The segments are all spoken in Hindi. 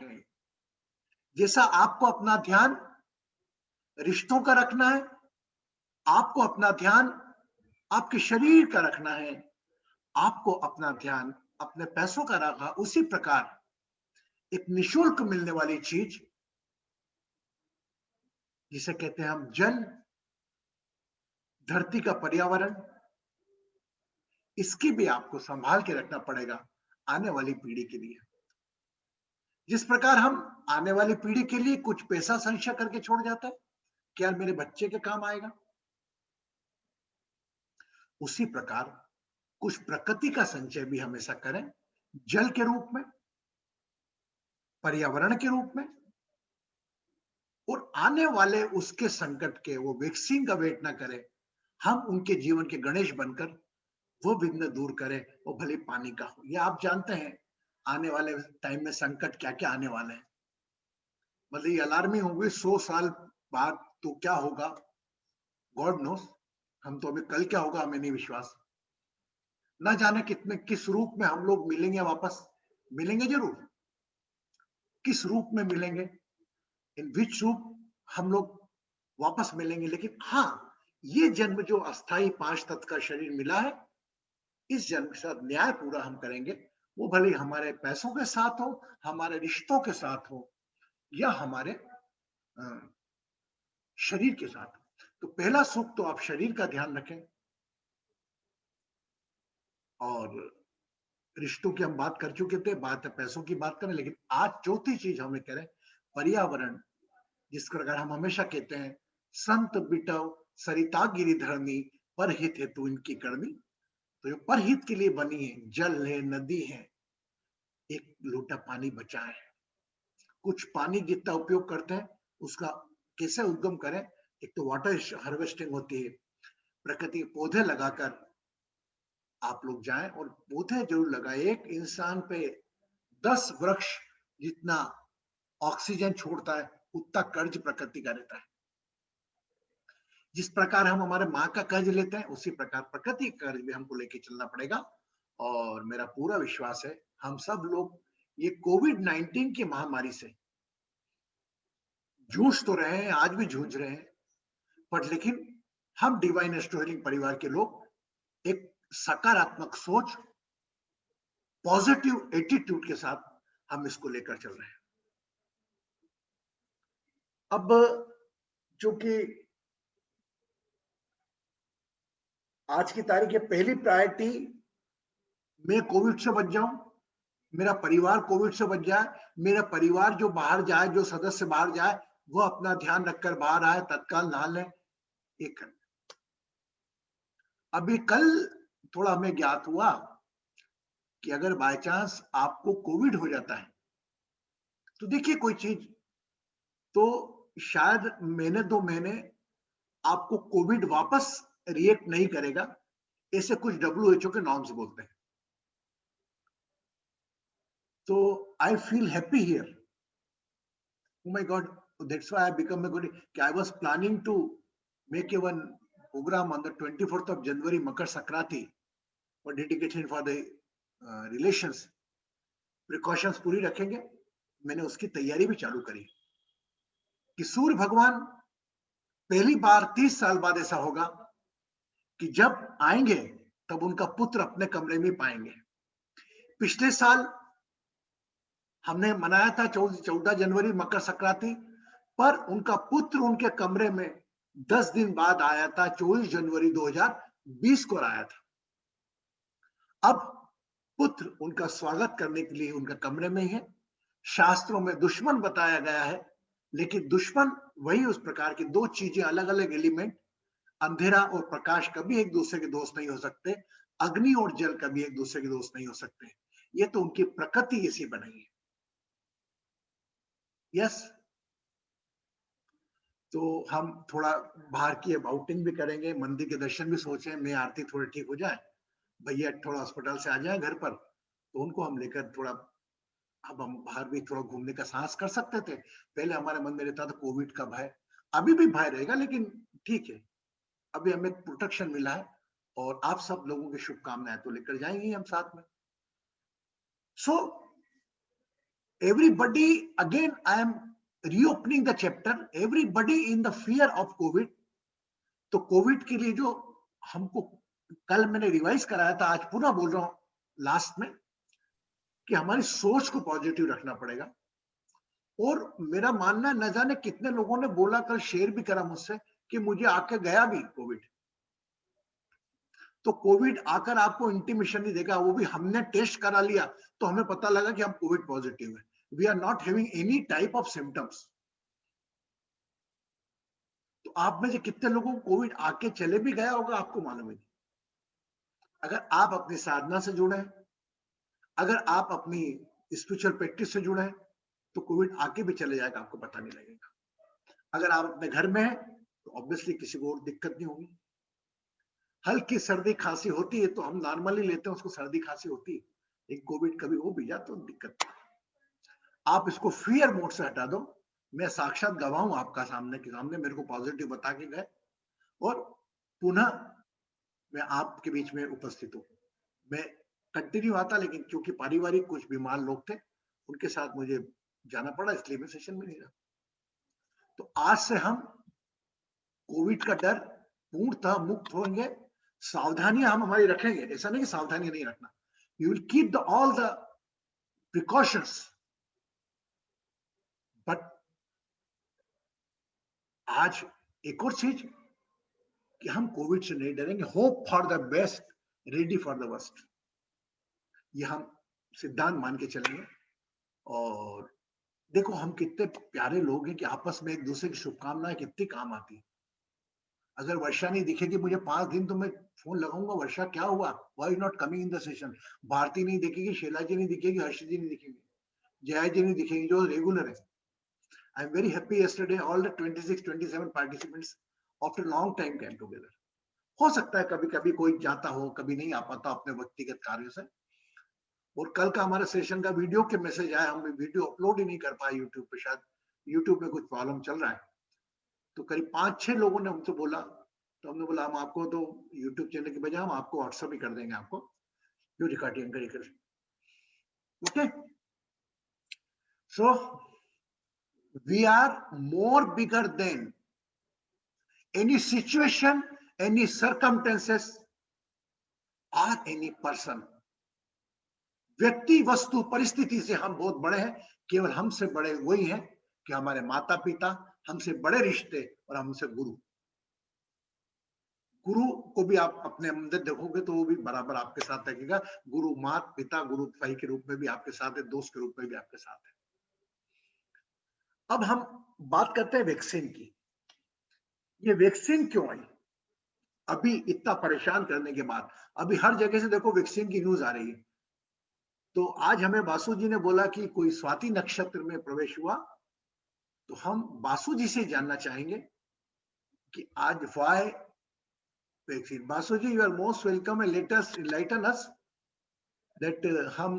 है। जैसा आपको अपना ध्यान रिश्तों का रखना है, आपको अपना ध्यान आपके शरीर का रखना है, आपको अपना ध्यान अपने पैसों का रखा, उसी प्रकार एक निःशुल्क मिलने वाली चीज जिसे कहते हैं हम जल, धरती का पर्यावरण, इसकी भी आपको संभाल के रखना पड़ेगा आने वाली पीढ़ी के लिए। जिस प्रकार हम आने वाली पीढ़ी के लिए कुछ पैसा संचय करके छोड़ जाते हैं, क्या मेरे बच्चे के काम आएगा? उसी प्रकार कुछ प्रकृति का संचय भी हमेशा करें, जल के रूप में, पर्यावरण के रूप में, और आने वाले उसके संकट के वो वैक्सीन का वेट ना करें, हम उनके जीवन के गणेश बनकर वो विघ्न दूर करें, वो भले पानी का हो। ये आप जानते हैं आने वाले टाइम में संकट क्या क्या आने वाले हैं। मतलब ये अलार्मिंग होंगे 100 साल बाद तो क्या होगा, गॉड नोस। हम तो अभी कल क्या होगा हमें नहीं विश्वास। ना जाने कितने किस रूप में हम लोग मिलेंगे, वापस मिलेंगे जरूर, किस रूप में मिलेंगे, इन विच रूप हम लोग वापस मिलेंगे। लेकिन हाँ, ये जन्म जो अस्थाई 5 तत्व का शरीर मिला है, इस जन्म के साथ न्याय पूरा हम करेंगे। वो भले हमारे पैसों के साथ हो, हमारे रिश्तों के साथ हो, या हमारे शरीर के साथ। तो पहला सुख तो आप शरीर का ध्यान रखें, और रिश्तों की हम बात कर चुके थे, बात है पैसों की बात करें। लेकिन आज चौथी चीज हमें करें, पर्यावरण, जिस प्रकार हम हमेशा कहते हैं संत बिटव सरिता गिरिधरणी, परहित हेतु इनकी करनी। तो जो परहित के लिए बनी है, जल है, नदी है, एक लोटा पानी बचा है। कुछ पानी जितना उपयोग करते हैं उसका कैसे उद्गम करें। एक तो वाटर हार्वेस्टिंग होती है, प्रकृति के पौधे लगाकर आप लोग जाएं और पौधे जरूर लगाएं। एक इंसान पे 10 वृक्ष जितना ऑक्सीजन छोड़ता है, उतना कर्ज प्रकृति का रहता है। जिस प्रकार हम हमारे माँ का कर्ज लेते हैं, उसी प्रकार प्रकृति का कर्ज भी हमको लेके चलना पड़ेगा। और मेरा पूरा विश्वास है हम सब लोग ये कोविड-19 की महामारी से जूझ तो रहे हैं, आज भी जूझ रहे हैं, पर लेकिन हम डिवाइन एस्ट्रो परिवार के लोग एक सकारात्मक सोच, पॉजिटिव एटीट्यूड के साथ हम इसको लेकर चल रहे हैं। अब चूंकि आज की तारीख है, पहली प्रायोरिटी मैं कोविड से बच जाऊं, मेरा परिवार कोविड से बच जाए, मेरा परिवार जो बाहर जाए, जो सदस्य बाहर जाए, वो अपना ध्यान रखकर बाहर आए, तत्काल नहा लें। एक अभी कल थोड़ा हमें ज्ञात हुआ कि अगर बाय चांस आपको कोविड हो जाता है, तो देखिए कोई चीज तो शायद महीने 2 महीने आपको कोविड वापस रिएक्ट नहीं करेगा, ऐसे कुछ WHO के नॉर्म्स बोलते हैं। तो I feel happy here, oh my god, that's why I become a good. I was planning to make a one program on the 24th of January, Makar Sankranti, for dedication for the relations. Precautions पूरी रखेंगे। मैंने उसकी तैयारी भी चालू करी कि सूर्य भगवान पहली बार 30 साल बाद ऐसा होगा कि जब आएंगे तब उनका पुत्र अपने कमरे में पाएंगे। पिछले साल हमने मनाया था 14 जनवरी मकर संक्रांति, पर उनका पुत्र उनके कमरे में 10 दिन बाद आया था, 24 जनवरी 2020 को आया था। अब पुत्र उनका स्वागत करने के लिए उनका कमरे में ही है। शास्त्रों में दुश्मन बताया गया है, लेकिन दुश्मन वही उस प्रकार की दो चीजें, अलग अलग एलिमेंट, अंधेरा और प्रकाश कभी एक दूसरे के दोस्त नहीं हो सकते, अग्नि और जल कभी एक दूसरे के दोस्त नहीं हो सकते। ये तो उनकी प्रकृति ऐसी बनाई है। यस, तो हम थोड़ा बाहर की आउटिंग भी करेंगे, मंदिर के दर्शन भी सोचे, मैं आरती थोड़ी ठीक हो जाए, भैया थोड़ा अस्पताल से आ जाए घर पर, तो उनको हम लेकर थोड़ा, अब हम बाहर भी थोड़ा घूमने का साहस कर सकते थे। पहले हमारे मन में रहता था कोविड का भय, अभी भी भय रहेगा, लेकिन ठीक है, अभी हमें प्रोटेक्शन मिला है और आप सब लोगों की शुभकामनाएं तो लेकर जाएंगे हम साथ में। सो everybody, again, I am reopening the chapter, everybody in the fear of COVID. तो कोविड के लिए जो हमको कल मैंने रिवाइज कराया था, आज पुनः बोल रहा हूं लास्ट में, कि हमारी सोच को पॉजिटिव रखना पड़ेगा। और मेरा मानना, न जाने कितने लोगों ने बोला, कल शेयर भी करा मुझसे, कि मुझे आके गया भी कोविड। तो कोविड आकर आपको इंटीमेशन नहीं देगा, वो भी हमने टेस्ट करा लिया तो हमें पता लगा कि हम कोविड पॉजिटिव है। We are not having any type of symptoms. तो आप में से कितने लोगों को कोविड आके चले भी गया होगा, आपको मालूम ही नहीं। अगर आप अपनी साधना से जुड़े हैं, अगर आप अपनी स्पिरिचुअल प्रैक्टिस से जुड़े हैं, तो कोविड आके भी चले जाएगा, आपको पता नहीं लगेगा। अगर आप अपने घर में हैं तो ऑब्वियसली किसी को और दिक्कत नहीं होगी। हल्की सर्दी खांसी होती है तो हम नॉर्मली लेते हैं, उसको सर्दी खांसी होती है, लेकिन कोविड कभी हो भी जाए तो दिक्कत। आप इसको फियर मोड से हटा दो। मैं साक्षात गवाह हूं आपका सामने के सामने, मेरे को पॉजिटिव बता के गए और पुनः मैं आपके बीच में उपस्थित हूं। मैं कंटिन्यू आता, लेकिन क्योंकि पारिवारिक कुछ बीमार लोग थे, उनके साथ मुझे जाना पड़ा, इसलिए मैं सेशन में नहीं रहा। तो आज से हम कोविड का डर पूर्णतः मुक्त होंगे। सावधानियां हम हमारी रखेंगे, ऐसा नहीं कि सावधानी नहीं रखना। You will keep the all the precautions, but आज एक और चीज कि हम कोविड से नहीं डरेंगे। Hope for the best, ready for the worst, ये हम सिद्धांत मान के चलेंगे। और देखो, हम कितने प्यारे लोग हैं कि आपस में एक दूसरे की शुभकामनाएं कितनी काम आती है। अगर वर्षा नहीं दिखेगी मुझे 5 दिन, तो मैं फोन लगाऊंगा, वर्षा क्या हुआ, why not coming in the session. Bharti नहीं दिखेगी, शीला जी नहीं दिखेगी, हर्ष जी नहीं दिखेगी, जया जी नहीं दिखेगी, जो रेगुलर है। I am very happy, yesterday all the 26-27 participants after long time came together. हो सकता है कभी कभी कोई जाता हो, कभी नहीं आ पाता अपने व्यक्तिगत कार्यों से। और कल का हमारा सेशन का वीडियो के मैसेज आया, हम वीडियो अपलोड ही नहीं कर पाए यूट्यूब पे, शायद यूट्यूब में कुछ प्रॉब्लम चल रहा है। तो करीब 5-6 लोगों ने हमसे बोला, तो हमने बोला हम आपको तो यूट्यूब चैनल की बजाय हम आपको व्हाट्सएप ही कर देंगे, आपको जो रिकॉर्डिंग करें। Okay, so we are more bigger than any situation, any circumstances or any person. व्यक्ति, वस्तु, परिस्थिति से हम बहुत बड़े हैं। केवल हमसे बड़े वही हैं कि हमारे माता पिता, हमसे बड़े रिश्ते और हमसे गुरु। गुरु को भी आप अपने अंदर देखोगे तो वो भी बराबर आपके साथ रहेगा। गुरु माता पिता, गुरु भाई के रूप में भी आपके साथ है, दोस्त के रूप में भी आपके साथ है। अब हम बात करते हैं वैक्सीन की। ये वैक्सीन क्यों आई अभी इतना परेशान करने के बाद? अभी हर जगह से देखो वैक्सीन की न्यूज आ रही है। तो आज हमें बासु जी ने बोला कि कोई स्वाति नक्षत्र में प्रवेश हुआ, तो हम बासु जी से जानना चाहेंगे कि आज why vaccine. Basu ji, you are most welcome and let us enlighten us that हम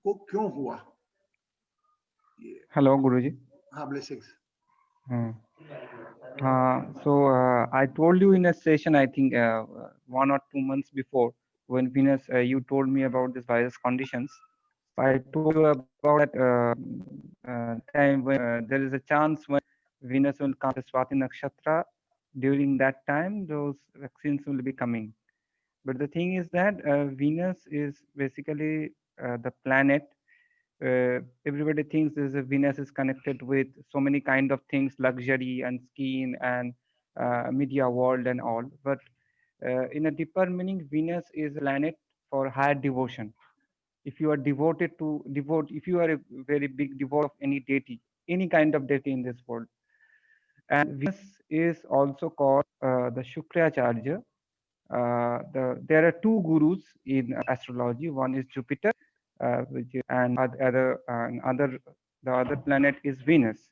को क्यों हुआ ये। Hello, Guruji. हाँ, blessings. Hmm. I told you in a session, I think 1 or 2 months before, when Venus, you told me about this virus conditions. I told you about that time when there is a chance when Venus will come to Swati Nakshatra. During that time, those vaccines will be coming. But the thing is that Venus is basically the planet. Everybody thinks this Venus is connected with so many kind of things, luxury and skin and media world and all. But in a deeper meaning, Venus is a planet for higher devotion. If you are devoted to devote, if you are a very big devote of any deity, any kind of deity in this world, and Venus is also called the Shukracharya. There are two gurus in astrology. One is Jupiter, and the other planet is Venus.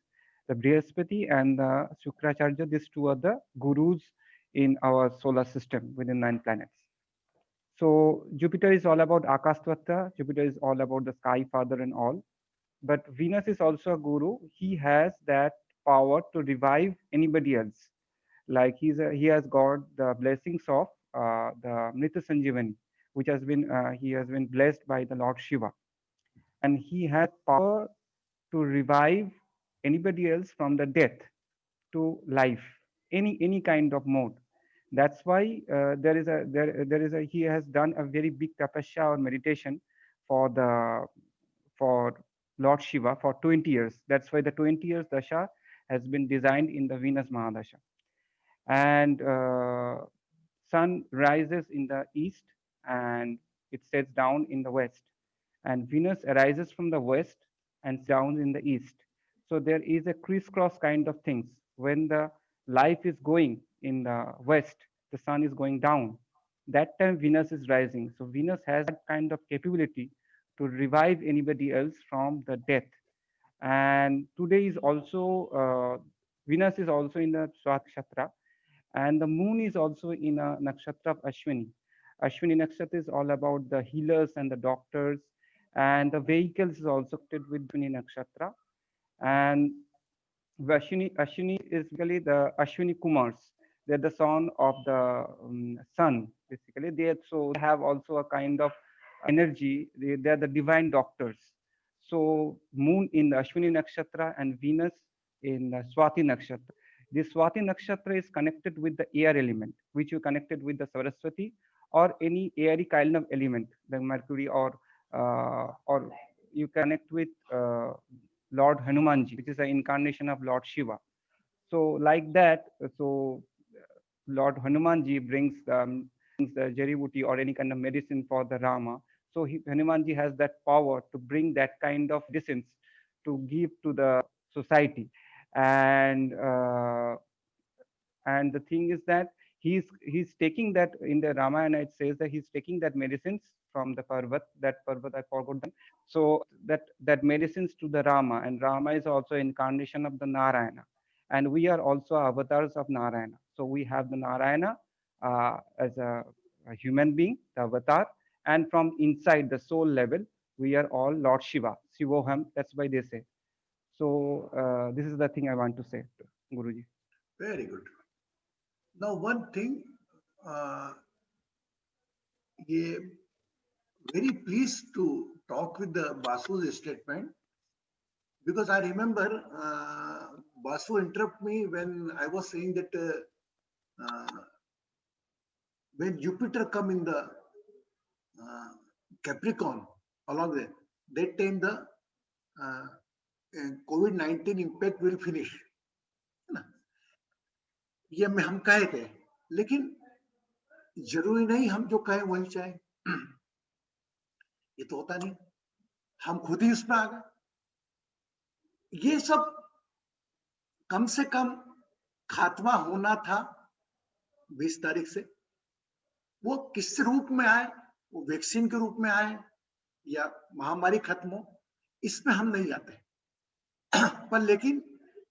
The Brihaspati and the Shukracharya, these two are the gurus in our solar system within 9 planets. So Jupiter is all about Akastwata. Jupiter is all about the sky father and all. But Venus is also a guru. He has that power to revive anybody else. Like he has got the blessings of the Mrita Sanjeevani, which has been he has been blessed by the Lord Shiva. and he has power to revive anybody else from the death to life, any kind of mode. That's why there is a he has done a very big tapasya or meditation for the for Lord Shiva for 20 years. That's why the 20 years dasha has been designed in the Venus Mahadasha. And sun rises in the east and it sets down in the west, and Venus arises from the west and down in the east. So there is a crisscross kind of things. When the life is going in the west, the sun is going down. That time Venus is rising. So Venus has that kind of capability to revive anybody else from the death. And today is also Venus is also in the Swatkshatra, and the moon is also in a nakshatra of Ashwini. Ashwini nakshatra is all about the healers and the doctors, and the vehicles is also connected with Ashwini nakshatra. And Ashwini is basically the Ashwini Kumars. They're the son of the sun, basically. So they have also a kind of energy. They're the divine doctors. So moon in the Ashwini nakshatra and Venus in the Swati nakshatra. This Swati nakshatra is connected with the air element, which you connected with the Saraswati or any airy kind of element, the Mercury, or you connect with Lord Hanumanji, which is an incarnation of Lord Shiva. So like that, so Lord Hanumanji brings the jari-buti or any kind of medicine for the Rama. So Hanumanji has that power to bring that kind of medicines to give to the society. And the thing is that he's taking that. In the Ramayana it says that he's taking that medicines from the Parvat. That Parvat, I forgot them. So that medicines to the Rama, and Rama is also incarnation of the Narayana, and we are also avatars of Narayana. So we have the Narayana as a human being, the avatar, and from inside the soul level we are all Lord Shiva, Shivoham. That's why they say. So this is the thing I want to say to Guruji. Very good. Now, one thing, ye very pleased to talk with the Basu's statement, because I remember Basu interrupted me when I was saying that when Jupiter come in the Capricorn along there, that time the COVID-19 impact will finish. है ना? ये हम कहे थे, लेकिन जरूरी नहीं हम जो कहें वही चाहे। ये तो होता नहीं, हम खुद ही उसमें आ गए। ये सब कम से कम खात्मा होना था 20 तारीख से। वो किस रूप में आए, वो वैक्सीन के रूप में आए या महामारी खत्म हो, इसमें हम नहीं जाते। पर लेकिन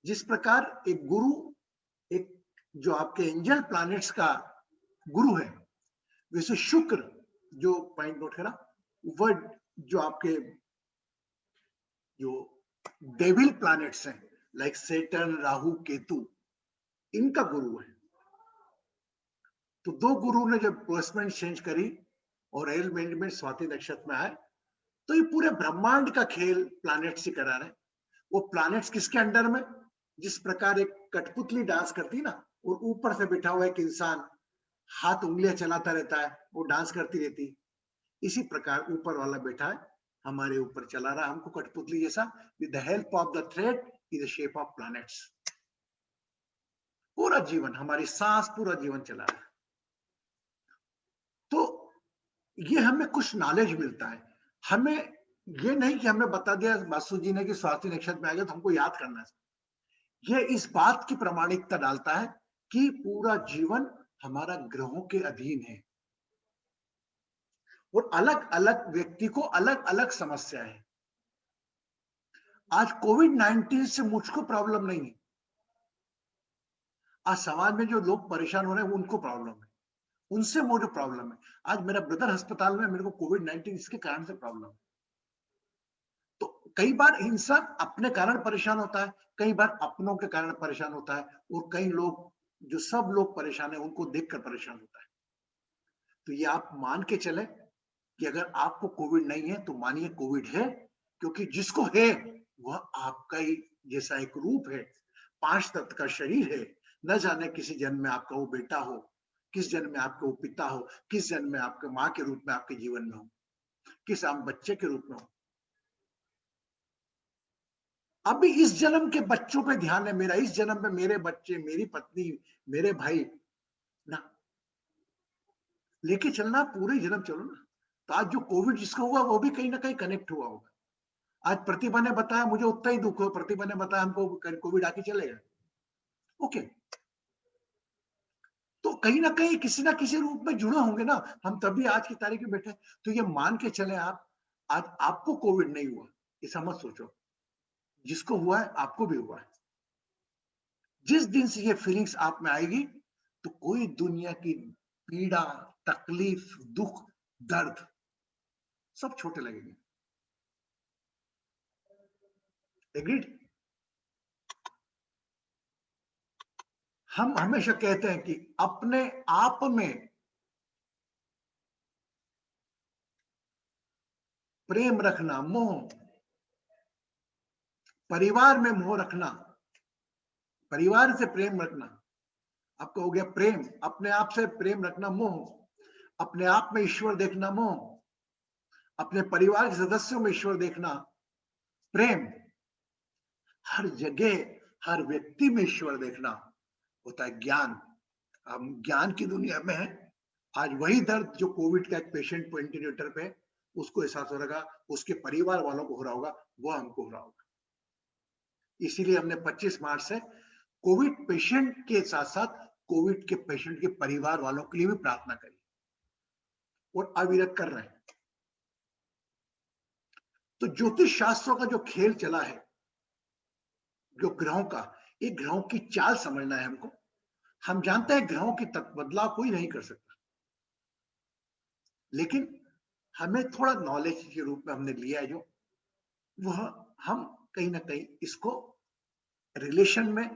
जिस प्रकार एक गुरु, एक जो आपके एंजल प्लैनेट्स का गुरु है, वैसे शुक्र जो पॉइंट नोट करा, वह जो आपके जो डेविल प्लैनेट्स हैं लाइक सेटर्न, राहु, केतु, इनका गुरु है। तो दो गुरु ने जब प्लेसमेंट चेंज करी और एलिमेंट स्वाति नक्षत्र में आए, तो ये पूरे ब्रह्मांड का खेल प्लैनेट्स ही करा रहे। वो प्लैनेट्स किसके अंडर में, जिस प्रकार एक कठपुतली डांस करती ना, और ऊपर से बैठा हुआ एक इंसान हाथ उंगलियां चलाता रहता है, वो डांस करती रहती, इसी प्रकार ऊपर वाला बैठा है, हमारे ऊपर चला रहा हमको कठपुतली जैसा, with the help of the thread in the shape of planets. पूरा जीवन, हमारी सांस, पूरा जीवन चला रहा है। तो ये हमें कुछ नॉलेज मिलता है। हमें ये नहीं कि हमें बता दिया बासु जी ने कि स्वाति नक्षत्र में आ गया तो हमको याद करना है। ये इस बात की प्रामाणिकता डालता है कि पूरा जीवन हमारा ग्रहों के अधीन है और अलग अलग व्यक्ति को अलग अलग समस्या है। आज कोविड-19 से मुझको प्रॉब्लम नहीं है, आज समाज में जो लोग परेशान हो रहे हैं उनको प्रॉब्लम है, उनसे मुझे प्रॉब्लम है। आज मेरा ब्रदर अस्पताल में, मेरे को कोविड-19 इसके कारण से प्रॉब्लम है। तो कई बार इंसान अपने कारण परेशान होता है, कई बार अपनों के कारण परेशान होता है, और कई लोग, जो सब लोग परेशान है, उनको देखकर परेशान होता है। तो ये आप मान के चले कि अगर आपको कोविड नहीं है तो मानिए कोविड है, क्योंकि जिसको है वह आपका ही जैसा एक रूप है, 5 तत्व का शरीर है। न जाने किसी जन्म में आपका वो बेटा हो, किस जन्म में आपका वो पिता हो, किस जन्म में आपके माँ के रूप में आपके जीवन में हो, किस आप बच्चे के रूप में हो। अभी इस जन्म के बच्चों पे ध्यान है मेरा, इस जन्म में मेरे बच्चे, मेरी पत्नी, मेरे भाई ना लेके चलना, पूरे जन्म चलो ना। तो आज जो कोविड जिसका हुआ वो भी कहीं ना कहीं कनेक्ट हुआ होगा। आज प्रतिभा ने बताया, मुझे उतना ही दुख हो, प्रतिभा ने बताया हमको कोविड आके चलेगा। ओके, तो कहीं ना कहीं किसी ना किसी रूप में जुड़े होंगे ना हम, तभी आज की तारीख में बैठे। तो ये मान के चले आप, आज आपको कोविड नहीं हुआ ऐसा मत सोचो, जिसको हुआ है आपको भी हुआ है। जिस दिन से ये फीलिंग्स आप में आएगी तो कोई दुनिया की पीड़ा, तकलीफ, दुख, दर्द सब छोटे लगेंगे। एग्रीड? हम हमेशा कहते हैं कि अपने आप में प्रेम रखना, मोह, परिवार में मोह रखना, परिवार से प्रेम रखना, आपका हो गया प्रेम, अपने आप से प्रेम रखना मोह, अपने आप में ईश्वर देखना मोह, अपने परिवार के सदस्यों में ईश्वर देखना प्रेम, हर जगह हर व्यक्ति में ईश्वर देखना होता है ज्ञान। हम ज्ञान की दुनिया में है। आज वही दर्द जो कोविड का एक पेशेंट वेंटिलेटर पे उसको एहसास हो रहा, उसके परिवार वालों को हो रहा होगा, वो हमको हो रहा होगा। इसीलिए हमने 25 मार्च से कोविड पेशेंट के साथ साथ कोविड के पेशेंट के परिवार वालों के लिए भी प्रार्थना करी और अविरत कर रहे हैं। तो ज्योतिष शास्त्रों का जो खेल चला है, जो ग्रहों का, एक ग्रहों की चाल समझना है हमको। हम जानते हैं ग्रहों की बदलाव कोई नहीं कर सकता, लेकिन हमें थोड़ा नॉलेज के रूप में हमने लिया है जो, वह हम कहीं ना कहीं इसको रिलेशन में,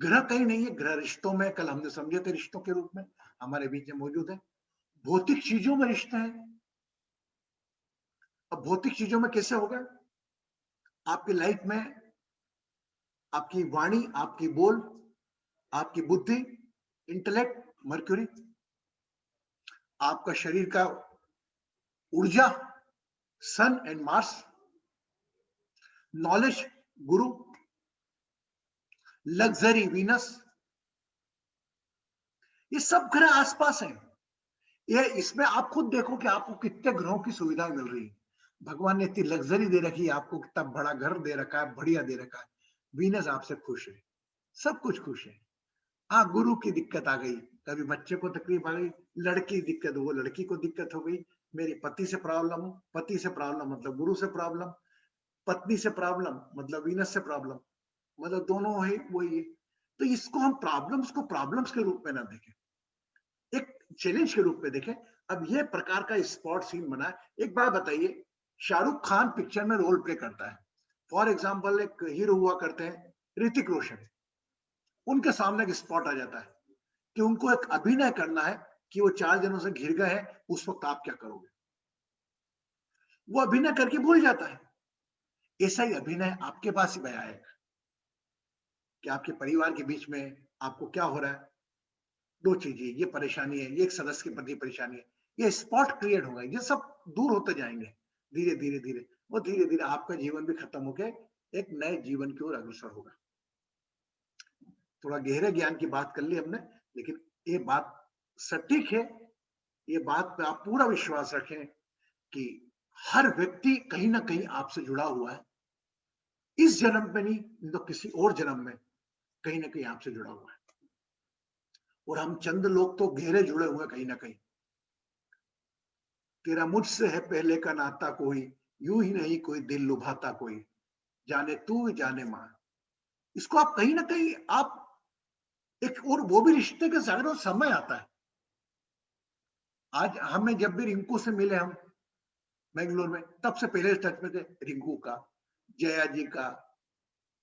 ग्रह कहीं नहीं है, ग्रह रिश्तों में, कल हमने समझे थे रिश्तों के रूप में हमारे बीच में मौजूद है। भौतिक चीजों में रिश्ते हैं। अब भौतिक चीजों में कैसे होगा? आपकी लाइफ में आपकी वाणी, आपकी बोल, आपकी बुद्धि, इंटेलेक्ट मर्क्यूरी, आपका शरीर का ऊर्जा सन and Mars, knowledge Guru, luxury Venus, ये सब ग्रह आसपास हैं। ये इसमें आप खुद देखो कि आपको कितने ग्रहों की सुविधाएं मिल रही है। भगवान ने इतनी लग्जरी दे रखी है आपको, कितना बड़ा घर दे रखा है, बढ़िया दे रखा है। वीनस आपसे खुश है, सब कुछ खुश है। हाँ, गुरु की दिक्कत आ गई, कभी बच्चे को तकलीफ आ गई, लड़की दिक्कत, वो लड़की को दिक्कत हो गई, मेरे पति से प्रॉब्लम हो, पति से प्रॉब्लम मतलब गुरु से प्रॉब्लम, पत्नी से प्रॉब्लम मतलब वीनस से प्रॉब्लम, मतलब दोनों है वही है। तो इसको हम प्रॉब्लम्स को प्रॉब्लम्स के रूप में ना देखें, एक चैलेंज के रूप में देखें। अब ये प्रकार का स्पॉट सीन बना है। एक बात बताइए, शाहरुख खान पिक्चर में रोल प्ले करता है, फॉर एग्जाम्पल एक हीरो हुआ करते हैं ऋतिक रोशन, उनके सामने एक स्पॉट आ जाता है कि उनको एक अभिनय करना है कि वो 4 जनों से घिर गए हैं, उस वक्त आप क्या करोगे? वो अभिनय करके भूल जाता है। ऐसा ही अभिनय आपके पास ही आएगा कि आपके परिवार के बीच में आपको क्या हो रहा है, 2 चीजें, ये परेशानी है, ये एक सदस्य के प्रति परेशानी है, ये स्पॉट क्रिएट होगा, ये सब दूर होते जाएंगे धीरे धीरे धीरे, वो धीरे धीरे आपका जीवन भी खत्म होकर एक नए जीवन की ओर अग्रसर होगा। थोड़ा गहरे ज्ञान की बात कर ली हमने, लेकिन ये बात सटीक है। ये बात पे आप पूरा विश्वास रखें कि हर व्यक्ति कहीं ना कहीं आपसे जुड़ा हुआ है, इस जन्म में नहीं तो किसी और जन्म में कहीं ना कहीं आपसे जुड़ा हुआ है। और हम चंद लोग तो गहरे जुड़े हुए कहीं ना कहीं। तेरा मुझसे है पहले का नाता कोई, यूं ही नहीं कोई दिल लुभाता कोई, जाने तू जाने मां। इसको आप कहीं ना कहीं आप एक, और वो भी रिश्ते के सागर समय आता है। आज हमें जब भी रिंकू से मिले हम बेंगलोर में, तब से पहले टच में थे रिंकू का, जया जी का,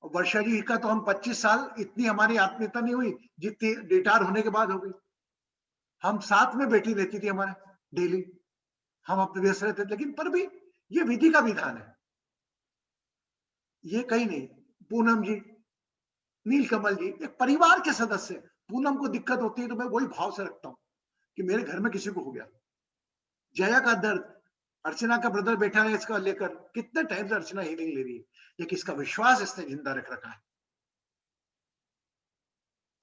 वर्षा जी का तो हम 25 साल, इतनी हमारी आत्मीयता नहीं हुई जितनी रिटायर होने के बाद हो गई। हम साथ में बैठी रहती थी हमारे डेली, हम अपने व्यस्त रहते थे, लेकिन पर भी ये विधि का विधान है। ये कहीं नहीं। पूनम जी, नीलकमल जी, एक परिवार के सदस्य। पूनम को दिक्कत होती है तो मैं वही भाव से रखता हूँ कि मेरे घर में किसी को हो गया। जया का दर्द, अर्चना का ब्रदर बैठा है इसका लेकर, कितने टाइम से अर्चना हीलिंग ले रही है, लेकिन इसका विश्वास इसने जिंदा रख रखा है।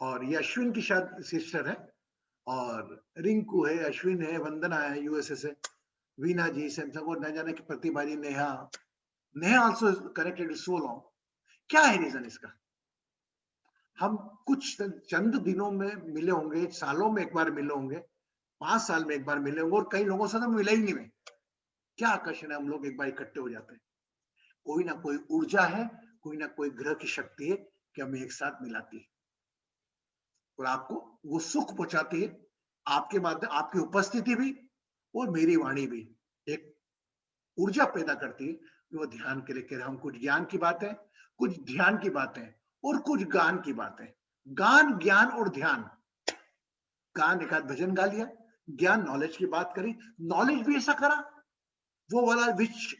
और ये अश्विन की शायद सिस्टर है, और रिंकू है, अश्विन है, वंदना है यूएसए से, वीना जी, सैमसंग, और न जाने की Pratibha ji, Neha, Neha also connected so long. क्या है रीजन इसका? हम कुछ चंद दिनों में मिले होंगे, सालों में एक बार मिले होंगे, 5 साल में एक बार मिले होंगे, और कई लोगों से तो मिले ही नहीं में। क्या आकर्षण है, हम लोग एक बार इकट्ठे हो जाते हैं। कोई ना कोई ऊर्जा है, कोई ना कोई ग्रह की शक्ति है कि हमें एक साथ मिलाती है और आपको वो सुख पहुंचाती है। आपके माध्यम, आपकी उपस्थिति भी और मेरी वाणी भी एक ऊर्जा पैदा करती है कि वो ध्यान के लेकर हम कुछ ज्ञान की बातें, कुछ ध्यान की बातें और कुछ गान की बातें। गान, ज्ञान और ध्यान। गान एक आध भजन गा लिया, ज्ञान नॉलेज की बात करी, नॉलेज भी ऐसा करा वो वाला which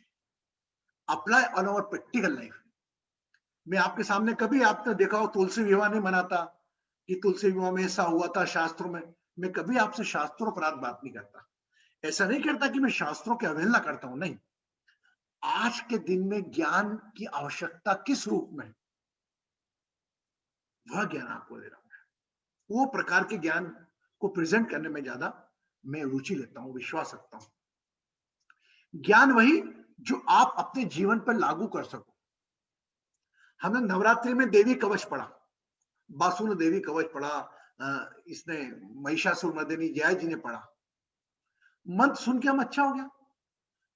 apply on our practical life. मैं आपके सामने, कभी आपने देखा हो तुलसी विवाह नहीं मनाता कि तुलसी विवाह में ऐसा हुआ था शास्त्रों में। मैं कभी आपसे शास्त्रों पर बात नहीं करता। ऐसा नहीं करता कि मैं शास्त्रों की अवहेलना करता हूं, नहीं। आज के दिन में ज्ञान की आवश्यकता किस रूप में, वह ज्ञान आपको दे रहा हूं। वो प्रकार के ज्ञान को प्रेजेंट करने में ज्यादा मैं रुचि लेता हूं, विश्वास रखता हूं। ज्ञान वही जो आप अपने जीवन पर लागू कर सको। हमने नवरात्रि में देवी कवच पढ़ा, बासु ने देवी कवच पढ़ा, इसने महिषासुर मर्दिनी जया जी ने पढ़ा। मंत्र सुन के हम अच्छा हो गया,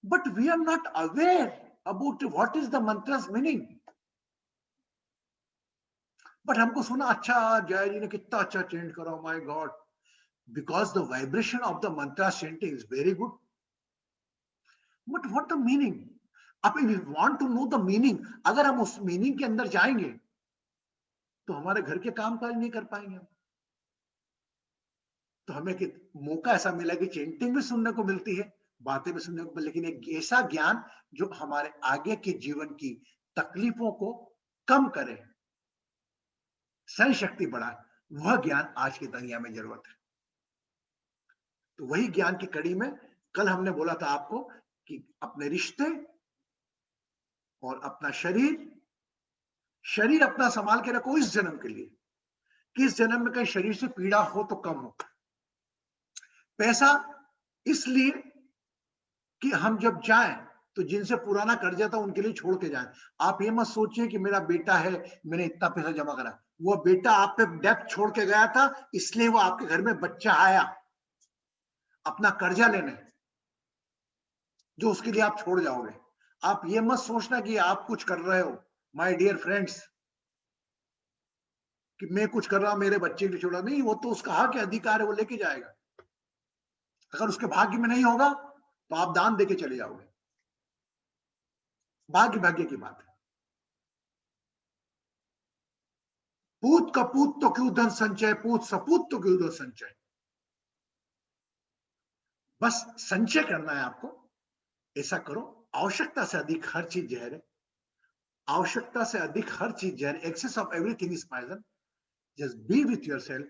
but we are not aware about what is the mantras meaning. But हमको सुना अच्छा, जया जी ने कितना अच्छा चेंट करा, my God, because the vibration of the mantra chanting is very good, but what the meaning? अब we want to know the meaning, अगर हम उस मीनिंग के अंदर जाएंगे तो हमारे घर के काम काज नहीं कर पाएंगे हम। तो हमें मौका ऐसा मिला कि चेंटिंग भी सुनने को मिलती है, बातें भी सुनने को, लेकिन एक ऐसा ज्ञान जो हमारे आगे के जीवन की तकलीफों को कम करे, सहन शक्ति बढ़ाए, वह ज्ञान आज की दुनिया में जरूरत है। तो वही ज्ञान की कड़ी में कल हमने बोला था आपको कि अपने रिश्ते और अपना शरीर, शरीर अपना संभाल के रखो इस जन्म के लिए, किस जन्म में कहीं शरीर से पीड़ा हो तो कम हो। पैसा इसलिए कि हम जब जाएं तो जिनसे पुराना कर्जा था उनके लिए छोड़ के जाएं। आप ये मत सोचिए कि मेरा बेटा है, मैंने इतना पैसा जमा करा। वो बेटा आप पे डेब्ट छोड़ के गया था, इसलिए वो आपके घर में बच्चा आया अपना कर्जा लेने, जो उसके लिए आप छोड़ जाओगे। आप ये मत सोचना कि आप कुछ कर रहे हो, माय डियर फ्रेंड्स, कि मैं कुछ कर रहा हूं मेरे बच्चे के लिए छोड़ा। नहीं, वो तो उसका हक है, अधिकार है, वो लेके जाएगा। अगर उसके भाग्य में नहीं होगा तो आप दान देके चले जाओगे। भाग्य भाग्य की बात है। पूत कपूत तो क्यों धन संचय, पूत सपूत तो क्यों धन संचय। बस संचय करना है आपको, ऐसा करो। आवश्यकता से अधिक हर चीज जहर है, आवश्यकता से अधिक हर चीज जहर। Excess of everything is poison. Just be with yourself,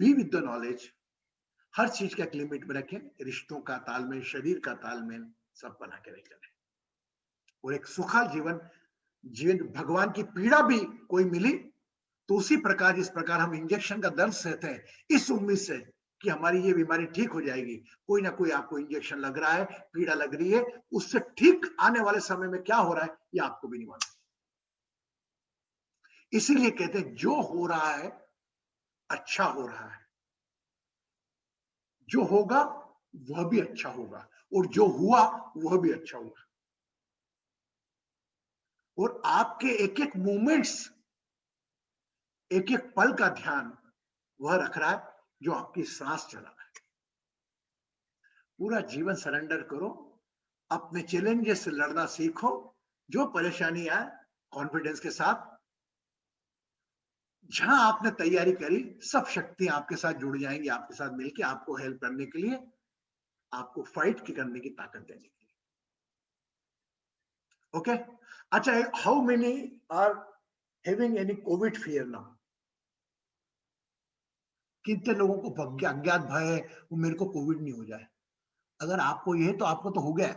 be with the knowledge. हर चीज का एक लिमिट में रखें, रिश्तों का तालमेल, शरीर का तालमेल, सब बना के रखें और एक सुखा जीवन जीवन। भगवान की पीड़ा भी कोई मिली तो उसी प्रकार, जिस प्रकार हम इंजेक्शन का दर्द सहते हैं इस उम्मीद से कि हमारी ये बीमारी ठीक हो जाएगी, कोई ना कोई आपको इंजेक्शन लग रहा है, पीड़ा लग रही है, उससे ठीक आने वाले समय में क्या हो रहा है ये आपको भी नहीं मालूम। इसीलिए कहते हैं जो हो रहा है अच्छा हो रहा है, जो होगा वह भी अच्छा होगा, और जो हुआ वह भी अच्छा होगा। और आपके एक एक मोमेंट्स, एक एक पल का ध्यान वह रख रहा है जो आपकी सांस चला रहा है। पूरा जीवन सरेंडर करो, अपने चैलेंजेस से लड़ना सीखो। जो परेशानी आए कॉन्फिडेंस के साथ, जहां आपने तैयारी करी सब शक्तियां आपके साथ जुड़ जाएंगी, आपके साथ मिलकर आपको हेल्प करने के लिए, आपको फाइट करने की ताकत देने के लिए। ओके, अच्छा, how many are having any covid fear now? कितने लोगों को अज्ञात भय है वो मेरे को कोविड नहीं हो जाए? अगर आपको ये है तो आपको तो हो गया है,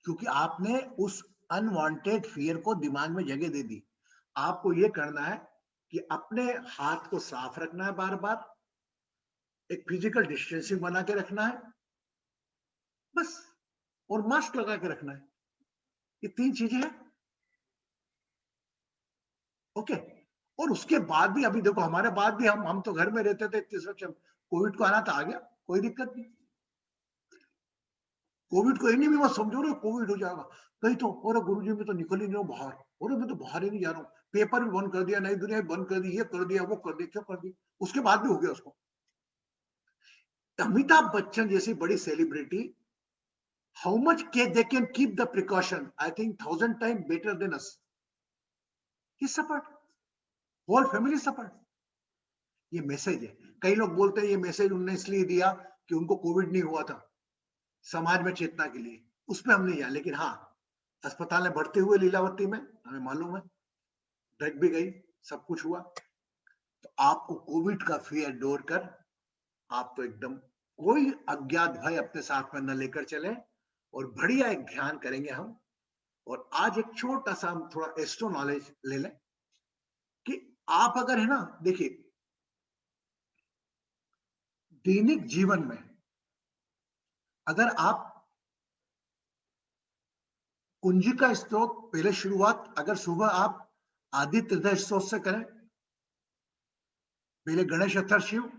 क्योंकि आपने उस अनवांटेड फियर को दिमाग में जगह दे दी। आपको ये करना है कि अपने हाथ को साफ रखना है बार बार, एक फिजिकल डिस्टेंसिंग बना के रखना है बस, और मास्क लगा के रखना है। ये 3 चीजें हैं। ओके। और उसके बाद भी अभी देखो, हमारे बाद भी हम तो घर में रहते थे, तीसरा कोविड को आना था, आ गया, कोई दिक्कत नहीं। कोविड को इन्हीं भी मत समझो रे कोविड हो जाएगा, कहीं तो और गुरुजी मैं तो निकल ही नहीं हूँ बाहर, और मैं तो बाहर ही नहीं जा रहा हूँ, पेपर भी बंद कर दिया, नई दुनिया भी बंद कर दी, ये कर दिया, वो कर दिया, क्यों कर दिया? उसके बाद भी हो गया उसको। अमिताभ बच्चन जैसी बड़ी celebrity, how much they can keep the precaution, I think 1000 time better than us. He suffered, whole family suffered. ये मैसेज है। कई लोग बोलते हैं ये मैसेज उन्होंने इसलिए दिया कि उनको कोविड नहीं हुआ था, समाज में चेतना के लिए। उस पर हम नहीं जाए, लेकिन हाँ, अस्पताल में भर्ती हुए लीलावती में, हमें मालूम है, ड्रग भी गई, सब कुछ हुआ। तो आपको कोविड का फियर डोर कर, आप तो एकदम कोई अज्ञात भय अपने साथ में न लेकर चले, और बढ़िया एक ध्यान करेंगे हम। और आज एक छोटा सा हम थोड़ा एस्ट्रो नॉलेज ले लें कि आप अगर है ना, देखिए दैनिक जीवन में अगर आप कुंजी का स्त्रोत, पहले शुरुआत अगर सुबह आप आदित्य हृदय स्त्रोत से करें, पहले गणेश अथर शिव,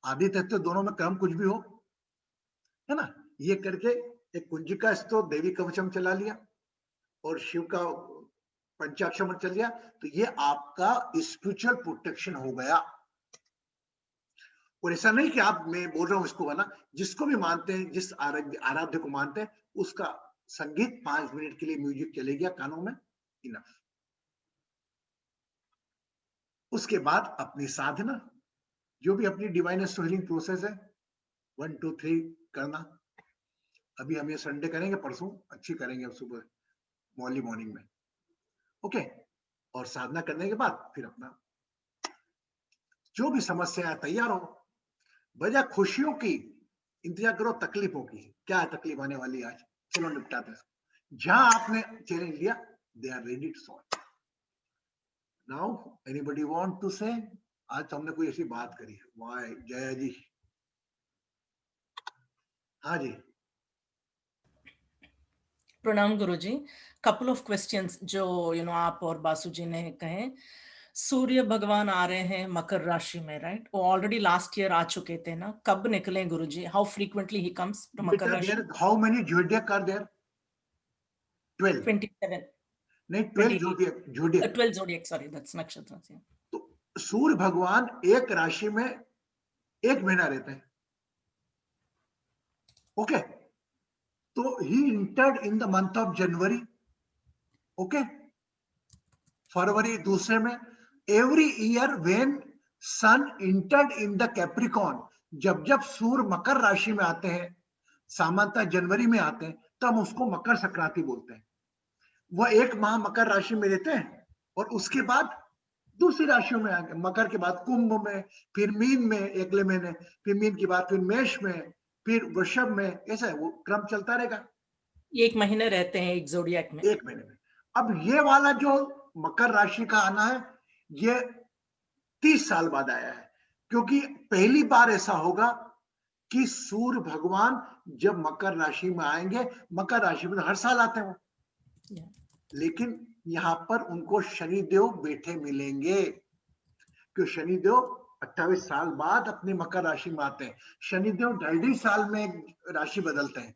आदित्य हृदय दोनों में क्रम कुछ भी हो, है ना, ये करके एक कुंजी का स्त्रोत, देवी कवचम चला लिया, और शिव का पंचाक्षर चल लिया, तो ये आपका स्पिरिचुअल प्रोटेक्शन हो गया। और ऐसा नहीं कि आप, मैं बोल रहा हूं इसको ना, जिसको भी मानते हैं, जिस आराध्य को मानते हैं, उसका संगीत 5 मिनट के लिए म्यूजिक चले गया कानों में, इनफ। उसके बाद अपनी साधना, जो भी अपनी डिवाइन हीलिंग प्रोसेस है, 1 2 3 करना। अभी हम ये संडे करेंगे, परसों अच्छी करेंगे, अब सुबह मॉर्निंग में। ओके। और साधना करने के बाद फिर अपना जो भी समस्या है, तैयार हो, बजाय खुशियों की इंतजार करो तकलीफों की। क्या है तकलीफ आने वाली आज, चलो निपटाते हैं। जहां आपने चैलेंज लिया, they are ready to solve. Now anybody want to say? आज तो हमने कोई ऐसी बात करी है, वाह जया जी। हाँ जी। प्रणाम गुरुजी। कपल ऑफ क्वेश्चंस जो आप और बासु जी ने कहे। सूर्य भगवान आ रहे हैं मकर राशि में, राइट? वो ऑलरेडी लास्ट ईयर आ चुके थे ना, कब निकले Guruji? How frequently he comes to Makar rashi? How many zodiac are there? 12. 27 नहीं, 12 zodiac. 12 zodiac, sorry, that's nakshatra. तो सूर्य भगवान एक राशि में एक महीना रहते हैं। ओके। तो he entered in the month of January. Okay. फरवरी दूसरे में। Every year when sun entered in the Capricorn, जब जब सूर्य मकर राशि में आते हैं, सामान्यतः जनवरी में आते हैं, तब उसको मकर संक्रांति बोलते हैं। वह एक माह मकर राशि में रहते हैं, और उसके बाद दूसरी राशियों में आएंगे। मकर के बाद कुंभ में, फिर मीन में अगले महीने, फिर मीन के बाद फिर मेष में, फिर वृषभ में, ऐसा वो क्रम चलता रहेगा। एक महीने रहते हैं एक जोडियक में, एक महीने में। अब ये वाला जो मकर राशि का आना है, ये 30 साल बाद आया है, क्योंकि पहली बार ऐसा होगा कि सूर्य भगवान जब मकर राशि में आएंगे, मकर राशि में हर साल आते हैं वो, लेकिन यहां पर उनको शनिदेव बैठे मिलेंगे, क्योंकि शनिदेव 28 साल बाद अपनी मकर राशि में आते हैं। शनिदेव 2.5 साल में राशि बदलते हैं।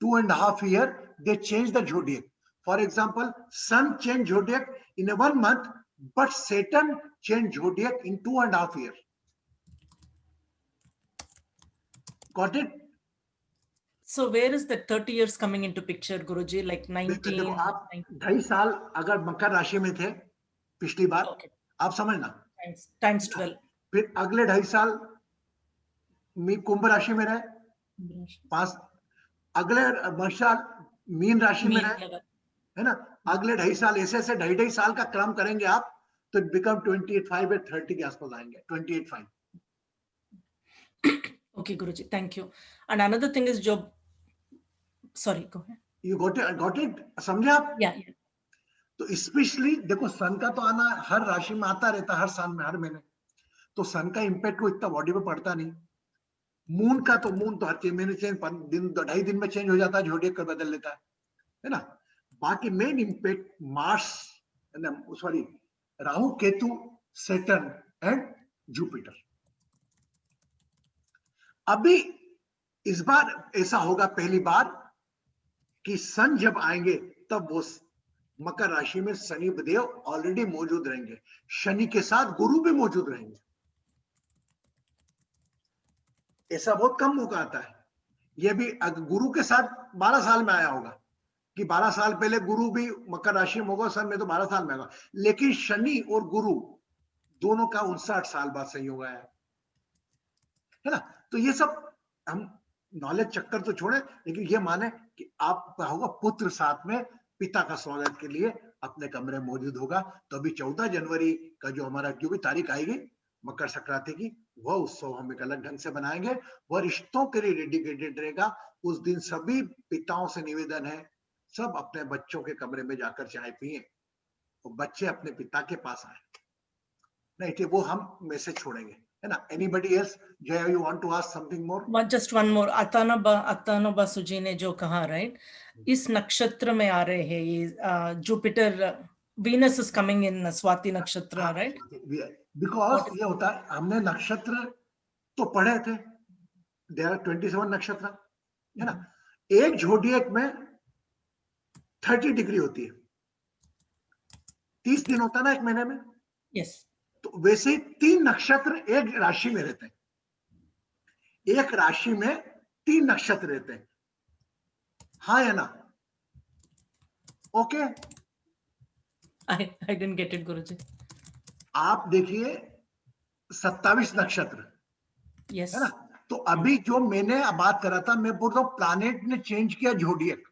2.5 year they change the zodiac. For example, sun change zodiac in a 1 month, but Saturn change zodiac in 2.5 years. Got it? So where is the 30 years coming into picture, Guruji? Like 19? देखो, आप 2.5 साल अगर मकर राशि में थे पिछली बार, Okay. आप समझना, Times 12. फिर अगले 2.5 साल कुंभ राशि में रहे, 5 अगले साल मीन राशि में मीन है लगा ना, अगले 2.5 साल ऐसे ऐसे 2.5 साल का क्रम करेंगे आप, तो बिकम 28.5 या 30 के आसपास आएंगे, 28.5। Okay, Guruji, thank you. And another thing is job. Sorry, go ahead. You got it, समझे आप? Yeah. तो स्पेशली देखो सन का तो आना हर राशि में आता रहता है, हर साल में, हर महीने, तो सन का इम्पैक्ट को इतना बॉडी पे पड़ता नहीं। मून का तो मून तो हर महीने चेंज, दिन 2.5 दिन में चेंज हो जाता है, झोडियक कर बदल लेता है ना। बाकी main impact Mars, sorry, Rahu Ketu Saturn and Jupiter. अभी इस बार ऐसा होगा पहली बार कि सन जब आएंगे तब वो मकर राशि में शनि देव ऑलरेडी मौजूद रहेंगे, शनि के साथ गुरु भी मौजूद रहेंगे। ऐसा बहुत कम मौका आता है। यह भी गुरु के साथ 12 साल में आया होगा कि 12 साल पहले गुरु भी मकर राशि में होगा, सन में तो 12 साल में होगा, लेकिन शनि और गुरु दोनों का 59 साल बाद संयोग आया है ना। तो ये सब हम नॉलेज चक्कर तो छोड़े, लेकिन ये माने कि आपका होगा पुत्र साथ में पिता का स्वागत के लिए अपने कमरे में मौजूद होगा। तो अभी 14 जनवरी का जो हमारा जो भी तारीख आएगी मकर संक्रांति की, वह उत्सव हम एक अलग ढंग से बनाएंगे, वह रिश्तों के लिए डेडिकेटेड रहेगा। उस दिन सभी पिताओं से निवेदन है, सब अपने बच्चों के कमरे में जाकर चाय पिए और बच्चे अपने पिता के पास आए, नहीं ठीक, वो हम मैसेज छोड़ेंगे, है ना। Anybody else, Jay, you want to ask something more? Just one more. अतानो बासुजी ने जो कहा, राइट, इस नक्षत्र में आ रहे हैं ये Jupiter, Venus is coming in Swati नक्षत्र, राइट? बिकॉज ये होता है, हमने नक्षत्र तो पढ़े थे, देयर आर 27 नक्षत्र, है ना। एक झोडियक में 30 डिग्री होती है, 30 दिन होता है ना एक महीने में। यस। तो वैसे ही 3 नक्षत्र एक राशि में रहते हैं, एक राशि में 3 नक्षत्र रहते हैं, हाँ या ना? Okay, I didn't get it, Guruji. आप देखिए 27 नक्षत्र, Yes. है ना। तो अभी जो मैंने बात करा था, मैं बोल रहा हूं प्लैनेट ने चेंज किया झोडियक।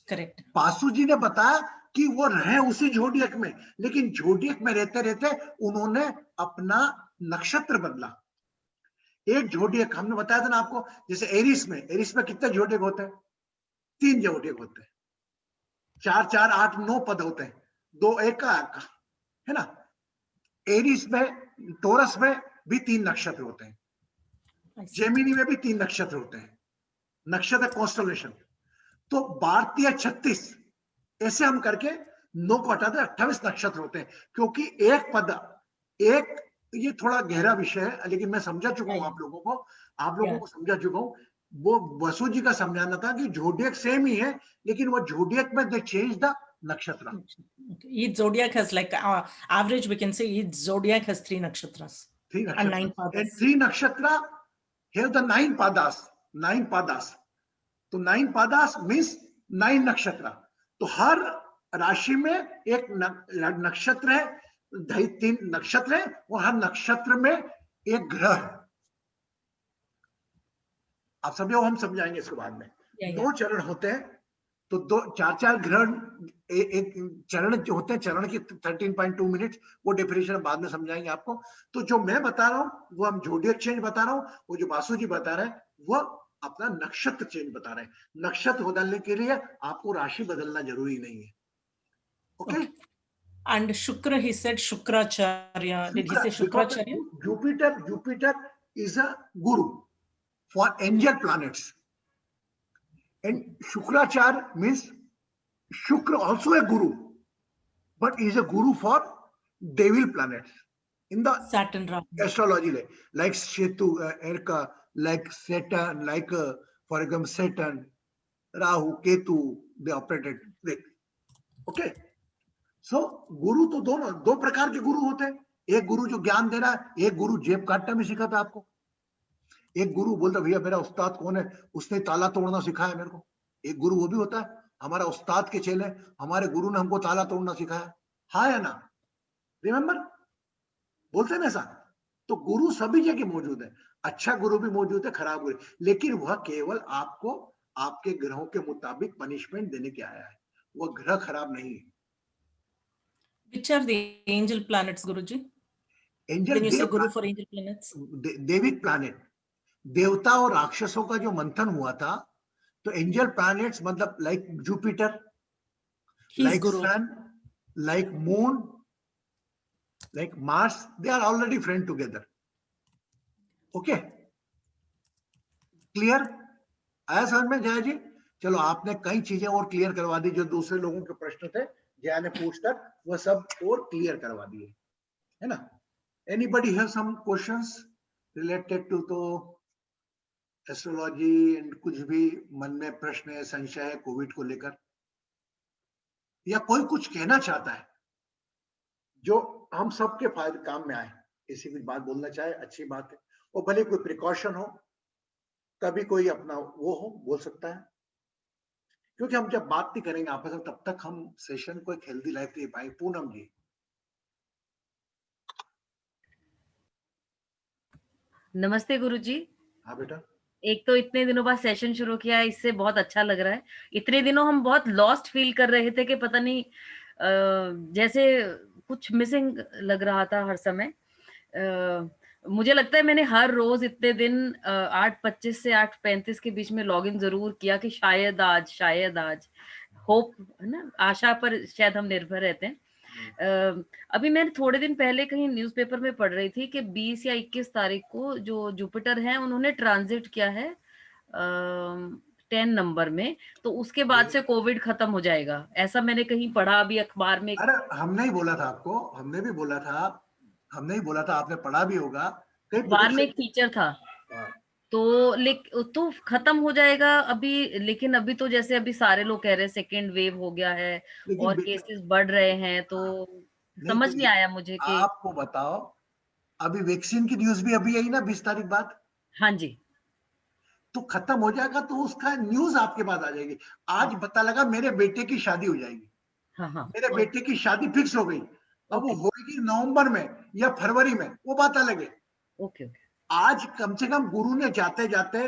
करेक्ट। बासु जी ने बताया कि वो रहे उसी झोडियक में, लेकिन झोडियक में रहते रहते उन्होंने अपना नक्षत्र बदला। एक झोडियक हमने बताया था ना आपको, जैसे एरिस में कितने झोडियक होते हैं? 3 झोडियक होते हैं, 4 4 8 9 पद होते हैं, 2 1 का, है ना। एरिस में, टोरस में भी 3 नक्षत्र होते हैं, जेमिनी में भी 3 नक्षत्र होते हैं, नक्षत्र कॉन्स्टलेशन। तो भारतीय 36 ऐसे हम करके 9 को हटाते 28 नक्षत्र होते हैं, क्योंकि एक पद, एक, ये थोड़ा गहरा विषय है, लेकिन मैं समझा चुका हूं आप लोगों को समझा चुका हूं। वो बसु जी का समझाना था कि झोडियक सेम ही है, लेकिन वो झोडियक में दे change the nakshatra. Each zodiac has like average, we can say each zodiac has 3 nakshatras. 3 And nakshatra. 9 padas. And 3 nakshatra have the 9 padas. 9 padas. तो 9 padas means 9 nakshatra. तो हर राशि में एक नक्षत्र है, 3 नक्षत्र है, और हर नक्षत्र में एक ग्रह है। आप समझो, हम समझाएंगे इसके बाद में। 2 चरण होते हैं, तो 4 ग्रहण, एक चरण जो होते हैं, चरण की 13.2 मिनट, वो डेफिनेशन बाद में समझाएंगे आपको। तो जो मैं बता रहा हूं वो हम जोडियक चेंज बता रहा हूं, वो जो बासु जी बता रहे हैं वो अपना नक्षत्र चेंज बता रहे हैं। नक्षत्र बदलने के लिए आपको राशि बदलना जरूरी नहीं है। Okay. And Shukra, he said Shukracharya. Did he say Shukracharya? Jupiter is a guru for angel planets. And Shukracharya means Shukra also a guru, but is a guru for devil planets in the Saturn, astrology, like Ketu, Erka, like Saturn, like for example Saturn, Rahu, Ketu, they operated. Okay. So गुरु तो दोनों, 2 प्रकार के गुरु होते हैं। एक गुरु जो ज्ञान दे रहा है, एक गुरु जेब काटने में सिखाता है आपको। एक गुरु बोलता भैया मेरा उस्ताद कौन है, उसने ताला तोड़ना सिखाया मेरे को। एक गुरु वो भी होता है, हमारा उस्ताद के चेले, हमारे गुरु ने हमको ताला तोड़ना सिखाया, हाँ या ना? रिमेंबर, बोलते हैं ना ऐसा। तो गुरु सभी जगह मौजूद है, अच्छा गुरु भी मौजूद है, खराब गुरु, लेकिन वह केवल आपको आपके ग्रहों के मुताबिक पनिशमेंट देने के आया है, वो ग्रह खराब नहीं है। Which are the angel planets, Guruji? Angel When you say Guru for angel planets? देविक प्लैनेट, देवता और राक्षसों का जो मंथन हुआ था, तो एंजल प्लैनेट्स मतलब like Jupiter, He is like Guru. sun, like moon, like Mars, they are already friend together. Okay, clear आया समझ में जया जी? चलो आपने कई चीजें और क्लियर करवा दी, जो दूसरे लोगों के प्रश्न थे जया ने पूछकर वो सब और क्लियर करवा दिए, है ना? Anybody have some questions related to तो एस्ट्रोलॉजी एंड कुछ भी मन में प्रश्न है, संशय है कोविड को लेकर, या कोई कुछ कहना चाहता है जो हम सबके फायदे काम में आए, किसी भी बात बोलना चाहे अच्छी बात है, और भले कोई प्रिकॉशन हो, कभी कोई अपना वो हो बोल सकता है, क्योंकि हम जब बात नहीं करेंगे आपस में तब तक हम सेशन को एक हेल्दी लाइफ दे पाएंगे। पूनम जी। नमस्ते गुरुजी। हाँ बेटा। एक तो इतने दिनों बाद सेशन शुरू किया है, इससे बहुत अच्छा लग रहा है। इतने दिनों हम बहुत लॉस्ट फील कर रहे थे कि पता नहीं जैसे कुछ मिसिंग लग रहा था हर समय। मुझे लगता है मैंने हर रोज इतने दिन 8:25 से 8:35 के बीच में लॉगिन जरूर किया कि शायद आज होप है ना, आशा पर शायद हम निर्भर रहते हैं। अभी मैंने थोड़े दिन पहले कहीं न्यूज़पेपर में पढ़ रही थी कि 20 या 21 तारीख को जो जुपिटर है उन्होंने ट्रांजिट किया है 10 नंबर में, तो उसके बाद से कोविड खत्म हो जाएगा, ऐसा मैंने कहीं पढ़ा अभी अखबार में। अरे हमने ही बोला था आपको, हमने भी बोला था, हमने ही बोला था, आपने पढ़ा भी होगा कहीं अखबार में एक फीचर था। तो खत्म हो जाएगा अभी, लेकिन अभी तो जैसे अभी सारे लोग कह रहे हैं सेकेंड वेव हो गया है और केसेस बढ़ रहे हैं, तो समझ नहीं आया मुझे कि आपको बताओ, अभी वैक्सीन की न्यूज भी अभी आई ना 20 तारीख बाद। हाँ जी। तो खत्म हो जाएगा तो उसका न्यूज आपके पास आ जाएगी। आज पता लगा मेरे बेटे की शादी हो जाएगी। हाँ। मेरे बेटे की शादी फिक्स हो गई, अब वो होगी नवंबर में या फरवरी में, वो बात अलग है। ओके। आज कम से कम गुरु ने जाते जाते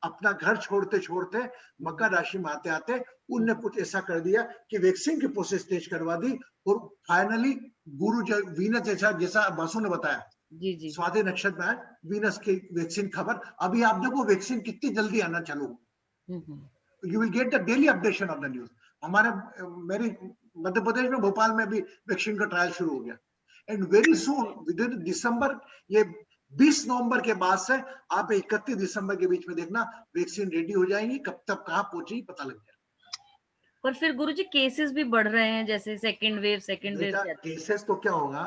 अपना घर छोड़ते छोड़ते मकर राशि में आते आते उनने कुछ ऐसा कर दिया कि वैक्सीन की प्रोसेस तेज करवा दी, और फाइनली गुरु वीनस जैसा बासु ने बताया जी स्वाति नक्षत्र में वीनस की वैक्सीन खबर, अभी आप देखो वैक्सीन कितनी जल्दी आना चालू, you will get the daily updation of the news. हमारे मेरी मध्य प्रदेश में भोपाल में भी वैक्सीन का ट्रायल शुरू हो गया, and very soon within December, ये 20 नवंबर के बाद से आप 31 दिसंबर के बीच में देखना वैक्सीन रेडी हो जाएंगी, कब तक कहां पहुंची पता लग जाएगा। पर फिर गुरुजी केसेस भी बढ़ रहे हैं, जैसे सेकंड वेव केसेस तो क्या होगा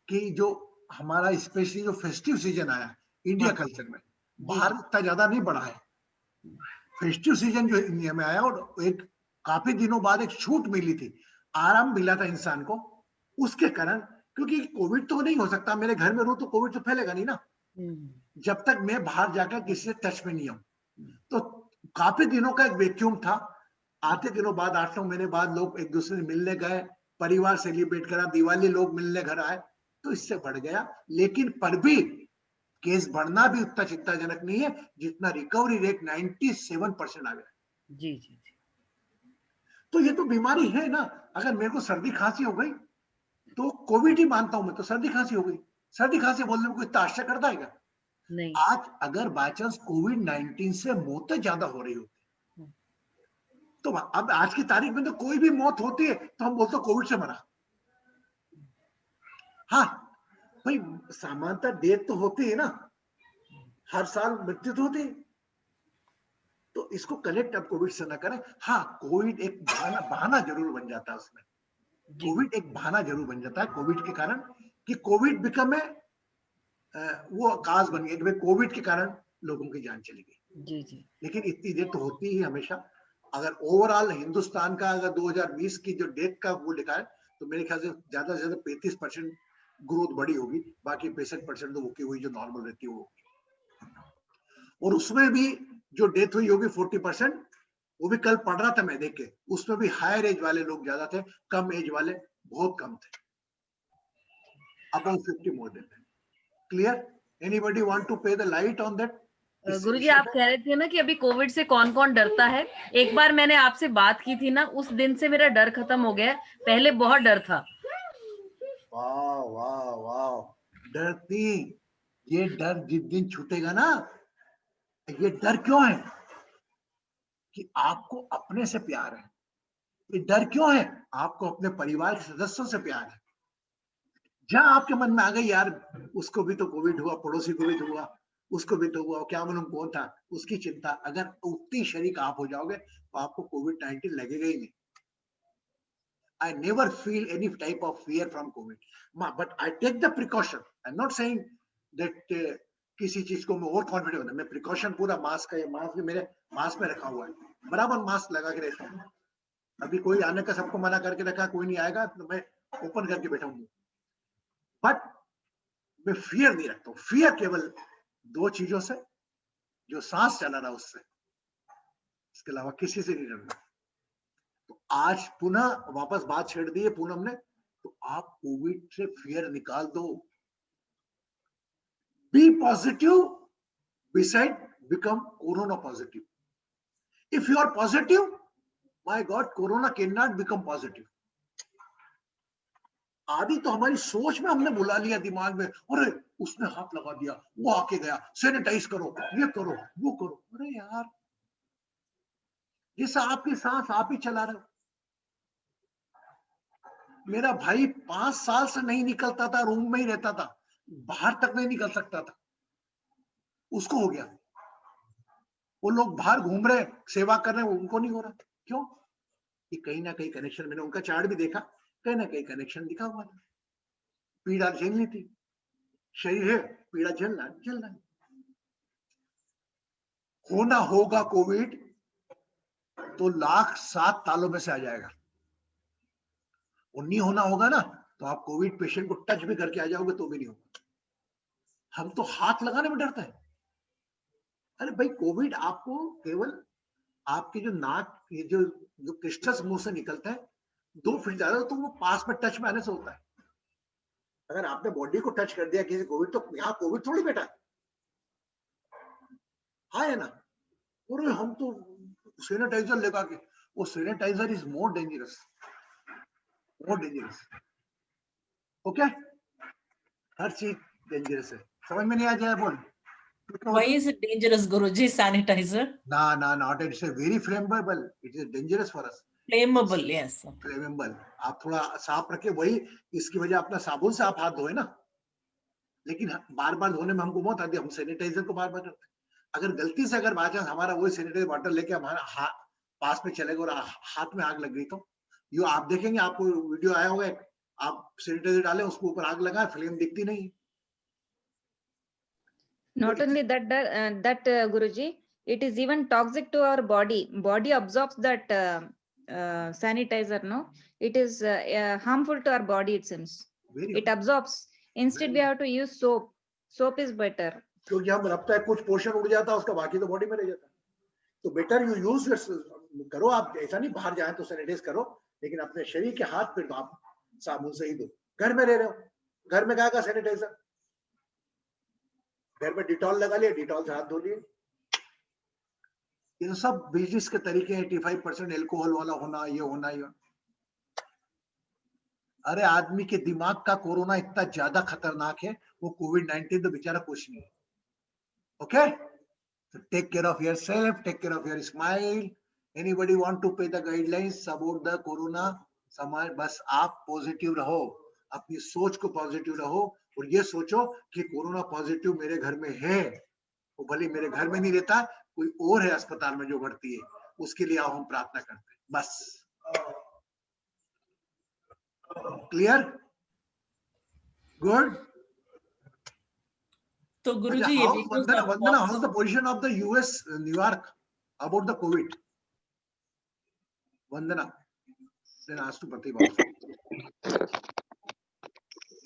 कि जो हमारा स्पेशली जो फेस्टिव सीजन आया इंडिया कल्चर में, बाहर इतना ज्यादा नहीं बढ़ा है। फेस्टिव सीजन जो इंडिया में आया और एक काफी दिनों बाद एक छूट मिली थी, आराम मिला था इंसान को, उसके कारण, क्योंकि कोविड तो नहीं हो सकता, मेरे घर में रहूं तो कोविड तो फैलेगा नहीं ना जब तक मैं बाहर जाकर किसी से टच में नहीं आऊं। तो काफी दिनों का एक वैक्यूम था, आते दिनों बाद 8-9 महीने बाद लोग एक दूसरे से मिलने गए, परिवार सेलिब्रेट करा, दिवाली लोग मिलने घर आए, तो इससे बढ़ गया। लेकिन पर भी केस बढ़ना भी उतना चिंताजनक नहीं है जितना रिकवरी रेट 97% आ गया। जी। तो ये तो बीमारी है ना, अगर मेरे को सर्दी खांसी हो गई तो कोविड ही मानता हूं मैं, तो सर्दी खांसी हो गई, सर्दी खांसी बोलने में कोई इतना आश्चर्य करता है क्या? नहीं। आज अगर बाय चांस कोविड-19 से मौतें ज्यादा हो रही होती, तो अब आज की तारीख में तो कोई भी मौत होती है तो हम बोलते कोविड से मरा। हाँ भाई, सामान्यतः डेथ तो होती है ना, हर साल मृत्यु तो होती है, तो इसको कनेक्ट अब कोविड से ना करें। हाँ, कोविड एक बहाना जरूर बन जाता है उसमें, कोविड एक बहाना जरूर बन जाता है कोविड के कारण, कि कोविड बिकम है वो काज बन गया कि भाई कोविड के कारण लोगों की जान चली गई। जी। लेकिन इतनी देर तो होती ही हमेशा। अगर ओवरऑल हिंदुस्तान का अगर 2020 की जो डेथ का वो लिखा है, तो मेरे ख्याल से ज्यादा 35% ग्रोथ बड़ी होगी, बाकी 65% तो होती हुई जो नॉर्मल रहती है वो होगी। और उसमें भी जो डेथ हुई होगी 40%, वो भी कल पढ़ रहा था मैं देख के, उसमें भी हायर एज वाले लोग ज्यादा थे, कम एज वाले बहुत कम थे, about 50 more than. Clear? Anybody want to pay the light on that? गुरुजी आप कह रहे थे ना कि अभी कोविड से कौन कौन डरता है। एक बार मैंने आपसे बात की थी ना, उस दिन से मेरा डर खत्म हो गया। पहले बहुत डर था। वाह वाह वाह, डरती, ये डर जिस दिन छूटेगा ना, ये डर क्यों है कि आपको अपने से प्यार है। ये डर क्यों है, आपको अपने परिवार के सदस्यों से प्यार है। जहां आपके मन में आ गई यार उसको भी तो कोविड हुआ, पड़ोसी को भी तो हुआ, उसको भी तो हुआ, क्या मालूम कौन था, उसकी चिंता, अगर उतनी शरीक आप हो जाओगे तो आपको कोविड-19 लगेगा ही नहीं। I never feel any type of fear from COVID, but I take the precaution. I'm not saying that किसी चीज को मैं और कॉन्फिडेंट होना, मैं प्रिकॉशन पूरा मास्क है, मास्क भी मेरे मास्क में रखा हुआ है, बराबर मास्क लगा के रहता हूँ। अभी कोई आने का सबको मना करके रखा, कोई नहीं आएगा तो मैं ओपन करके बैठा हूँ। बट मैं फियर नहीं रखता हूँ। फियर केवल दो चीजों से, जो सांस चला रहा उससे, इसके अलावा किसी से नहीं डरना। तो आज पुनः वापस बात छेड़ दी है पूनम ने, तो आप कोविड से फियर निकाल दो। Be positive, beside become corona positive. If you are positive, my God, corona can not become positive. आदि तो हमारी सोच में हमने बुला लिया दिमाग में, अरे उसने हाथ लगा दिया, वो आके गया, सैनिटाइज करो, ये करो, वो करो। अरे यार, जैसा आपकी सांस आप ही चला रहे हो। मेरा भाई 5 साल से नहीं निकलता था, रूम में ही रहता था, बाहर तक नहीं निकल सकता था, उसको हो गया। वो लोग बाहर घूम रहे, सेवा कर रहे हैं, उनको नहीं हो रहा। क्यों? ये कहीं ना कहीं कनेक्शन, मैंने उनका चार्ट भी देखा, कहीं ना कहीं कनेक्शन दिखा हुआ था। पीड़ा झेलनी थी, शरीर है, पीड़ा झेलना है। होना होगा कोविड तो 1,07 तालों में से आ जाएगा। और नहीं होना होगा ना, तो आप कोविड पेशेंट को टच भी करके आ जाओगे तो भी नहीं होगा। हम तो हाथ लगाने में डरते हैं। अरे भाई, कोविड आपको केवल आपके जो नाक, ये जो क्रिस्टस मुंह से निकलता है, 2 फीट ज्यादा, तो वो पास में टच में आने से होता है। अगर आपने बॉडी को टच कर दिया किसी कोविड, तो यहाँ कोविड थोड़ी बैठा है, हाँ है ना। और हम तो सैनिटाइजर लगा के, वो sanitiser is more dangerous, okay. हर चीज डेंजरस है, समझ में नहीं आ जाए बोल। Why is it dangerous, Guruji? Sanitizer? ना, not it's a very flammable. It is dangerous for us. Flammable, yes. Flammable. आप थोड़ा साफ रखे, वही इसकी वजह अपना साबुन से आप हाथ धोए ना। लेकिन बार बार धोने में हमको बहुत आती है, हम सैनिटाइजर को बार बार करते हैं। अगर गलती से अगर बाय चांस हमारा वही सैनिटाइजर वाटर लेके हमारा पास में चले गए और हाथ में आग लग गई, तो यो आप देखेंगे, आपको वीडियो आया होगा, आप सैनिटाइजर डालें, उसके ऊपर आग लगाए, फ्लेम दिखती नहीं। Not only that, Guruji, it is even toxic to our body. Body absorbs that sanitizer, no? It is harmful to our body, it seems. It absorbs. Instead, we have to use soap. Soap is better. क्योंकि हम रखता है, कुछ पोर्शन उड़ जाता है उसका, बाकी तो बॉडी में रह जाता है। तो बेटर यू यूज करो। आप ऐसा नहीं बाहर जाए तो सैनिटाइज करो, लेकिन अपने शरीर के हाथ पे तो आप साबुन से ही दो। घर में रह रहे हो, घर में क्या का सैनिटाइजर, घर में डिटॉल लगा लिया, डिटॉल से हाथ धो लिए। इन सब बिजनेस के तरीके हैं, 85% एल्कोहल वाला होना, ये होना, ये। अरे आदमी के दिमाग का कोरोना इतना ज्यादा खतरनाक है, वो कोविड-19 तो बेचारा कुछ नहीं है। Okay, so take care of yourself, take care of your smile. Anybody want to pay the guidelines about the corona? समाज, बस आप पॉजिटिव रहो, अपनी सोच को पॉजिटिव रहो, और ये सोचो कि कोरोना पॉजिटिव मेरे घर में है, वो भले मेरे घर में नहीं रहता, कोई और है अस्पताल में जो भर्ती है, उसके लिए हम प्रार्थना करते हैं, बस। क्लियर? गुड। तो गुरुजी, ये वंदना, how is the position of the US, New York, about the COVID? Vandana, then ask to प्रतिभा।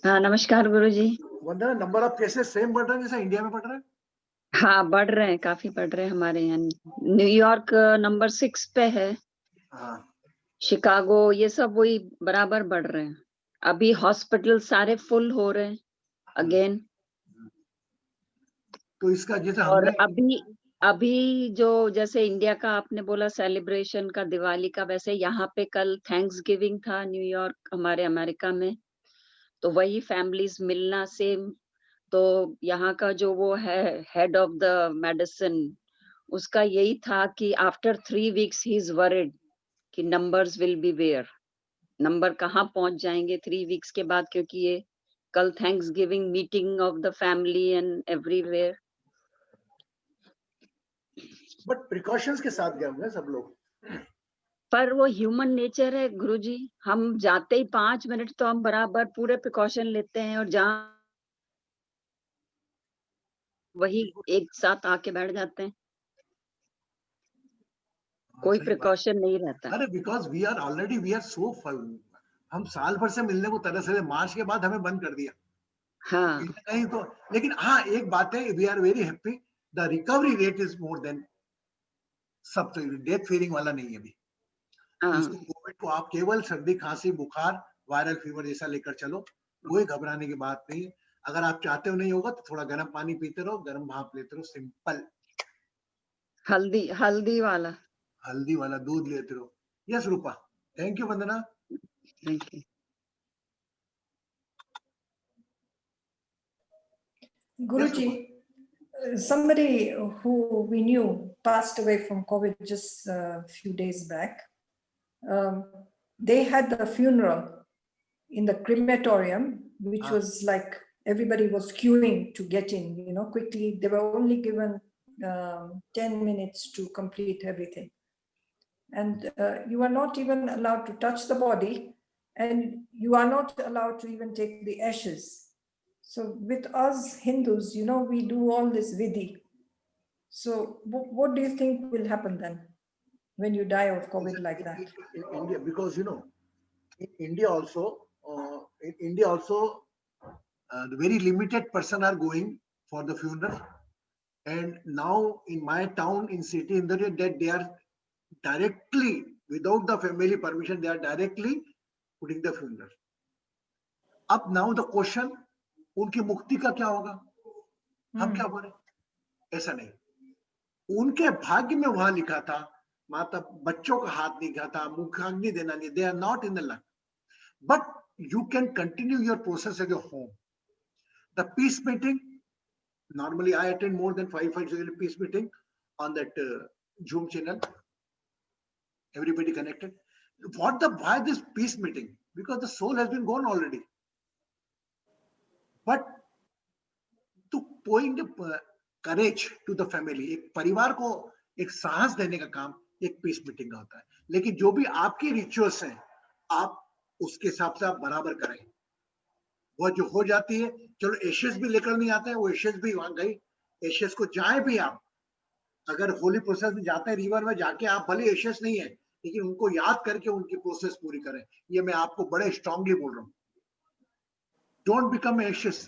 हाँ, नमस्कार गुरुजी। वंदना, नंबर ऑफ केसेस सेम बढ़ रहे हैं जैसा इंडिया में बढ़ रहे हैं? हाँ, बढ़ रहे हैं, काफी बढ़ रहे हैं। हमारे यहाँ न्यूयॉर्क नंबर 6 पे है। हाँ। शिकागो, ये सब वही बराबर बढ़ रहे हैं। अभी हॉस्पिटल सारे फुल हो रहे हैं अगेन। तो इसका जैसे और हमने अभी जो जैसे इंडिया का आपने बोला सेलिब्रेशन का, दिवाली का, वैसे यहाँ पे कल थैंक्स गिविंग था न्यूयॉर्क हमारे अमेरिका में, तो वही फैमिलीज मिलना सेम। तो यहाँ का जो वो है हेड ऑफ द मेडिसिन, उसका यही था कि after 3 weeks he is worried कि numbers will be where, number कहाँ पहुंच जाएंगे 3 weeks के बाद, क्योंकि ये कल thanks giving meeting of the family and everywhere. But precautions के साथ गए होंगे सब लोग। पर वो ह्यूमन नेचर है गुरुजी, हम जाते ही 5 मिनट तो हम बराबर पूरे प्रिकॉशन लेते हैं, और जहाँ वही एक साथ आके बैठ जाते हैं, कोई सही बात। प्रिकॉशन नहीं रहता। अरे बिकॉज वी आर सो, हम साल भर से मिलने को तरह से, मार्च के बाद हमें बंद कर दिया हाँ कहीं ना कहीं तो। लेकिन हाँ एक बात है, we are very happy, the recovery rate is more than सब। तो डेथ फीलिंग वाला नहीं है अभी। हाँ इसको कोविड को आप केवल सर्दी खांसी बुखार वायरल फीवर जैसा लेकर चलो, कोई घबराने की बात नहीं है। अगर आप चाहते हो नहीं होगा तो थोड़ा गर्म पानी पीते रहो, गर्म भाप लेते रहो, सिंपल। हल्दी वाला। हल्दी वाला दूध लेते रहो। Yes Rupa, thank you Vandana. Thank you. Guruji, somebody who we knew passed away from COVID just a few days back. They had the funeral in the crematorium, which was like everybody was queuing to get in, you know, quickly. They were only given 10 minutes to complete everything. And you are not even allowed to touch the body, and you are not allowed to even take the ashes. So with us Hindus, you know, we do all this vidhi. So what do you think will happen then when you die of COVID like that? In India, because you know, in India also, the very limited person are going for the funeral. And now in my town, in city, in that they are directly, without the family permission, they are directly putting the funeral. Up now the question, उनकी मुक्ति का क्या होगा? हम क्या बोले? ऐसा नहीं, उनके भाग्य में वहां लिखा था, माता बच्चों का हाथ नहीं लिखा था, मुखाग्नि देना नहीं, they are not in the luck. But you can continue your process at your home. The peace meeting, normally I attend more than 5 peace meeting on that Zoom channel. Everybody connected. Why this peace meeting? Because the soul has been gone already. But to point courage to the family, एक परिवार को एक साहस देने का काम एक पीस मीटिंग का होता है। लेकिन जो भी आपके रिचुअल्स हैं, आप उसके हिसाब से आप बराबर करें। वो जो हो जाती है, चलो एशेस भी लेकर नहीं आते हैं, वो एशेस भी वहां गई, एशेस को जाए भी आप, अगर होली प्रोसेस में जाते हैं रिवर में जाके, आप भले एशेस नहीं है लेकिन उनको याद करके उनकी प्रोसेस पूरी करें। ये मैं आपको बड़े स्ट्रांगली बोल रहा हूँ। डोंट बिकम एशेस,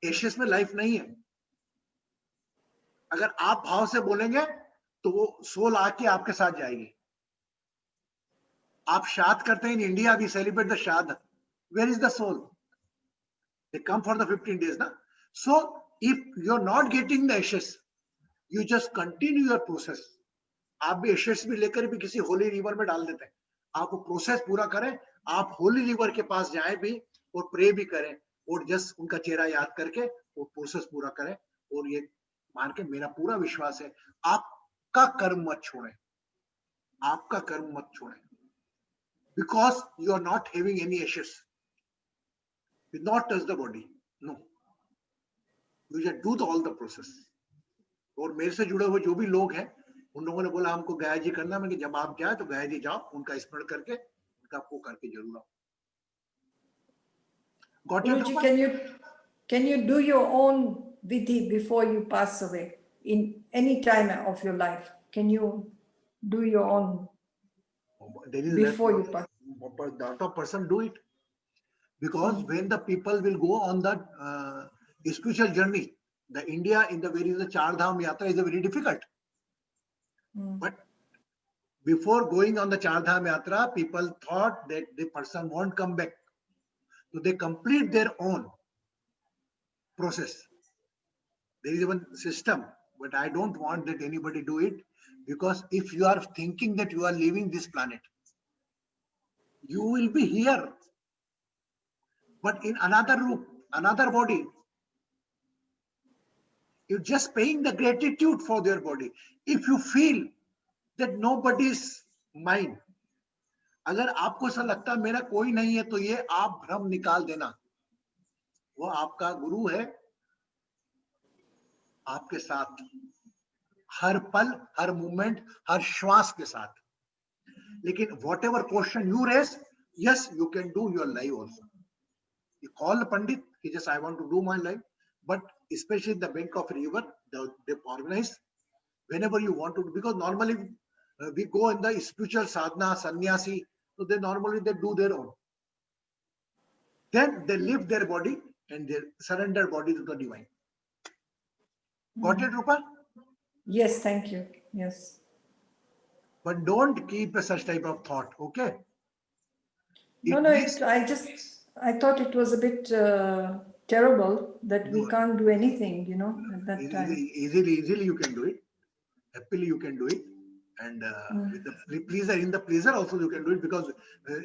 एशेस में लाइफ नहीं है। अगर आप भाव से बोलेंगे तो वो सोल आके आपके साथ जाएगी। आप श्राद्ध करते हैं in India, we celebrate the Shraddh, where is the soul? They come for the 15 days ना। So if you are not getting the ashes, you just continue your process. आप भी एशेस भी लेकर भी किसी होली रिवर में डाल देते हैं, आप वो प्रोसेस पूरा करें। आप होली रिवर के पास जाएं भी और प्रे भी करें, और जस्ट उनका चेहरा याद करके वो प्रोसेस पूरा करें। और ये मान के मेरा पूरा विश्वास है, आपका कर्म मत छोड़ें, आपका कर्म मत छोड़ें, because you are not having any ashes, you not touch the body, no, you just do all the process. और मेरे से जुड़े हुए जो भी लोग हैं, उन लोगों ने बोला हमको गया जी करना, मैं कि जब आप जाए तो गया जी जाओ, उनका स्मरण करके उनका को करके जरूर आओ। Got your Guruji, number? can you do your own vidhi before you pass away in any time of your life? Can you do your own There is before you pass? lot of person do it, because when the people will go on the spiritual journey, the India in the very the Char Dham Yatra is a very difficult. But before going on the Char Dham Yatra, people thought that the person won't come back, so they complete their own process. There is one system, but I don't want that anybody do it, because if you are thinking that you are leaving this planet, you will be here, but in another room, another body. You're just paying the gratitude for their body. If you feel that nobody is mine, अगर आपको ऐसा लगता है मेरा कोई नहीं है, तो ये आप भ्रम निकाल देना। वो आपका गुरु है, आपके साथ हर पल, हर मूवमेंट, हर श्वास के साथ। लेकिन whatever question you raise, yes, you can do your life also. You call the Pandit, he just, I want to do my life. But especially the bank of river, they organize whenever you want to, because normally we go in the spiritual sadhana, sannyasi, so they normally they do their own. Then they leave their body and they surrender body to the divine. Got it, Rupa? Yes, thank you. Yes. But don't keep a such type of thought, okay? No, I thought it was a bit terrible that we can't do anything, at that time. Easily you can do it. Happily you can do it. And with the pleaser, in the pleasure also you can do it, because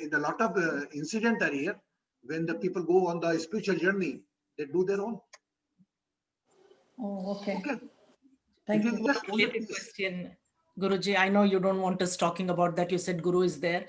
in a lot of incidents are here, when the people go on the spiritual journey, they do their own. Oh, okay. Okay. Thank It is you. just only Related question, Guruji. I know you don't want us talking about that. You said Guru is there.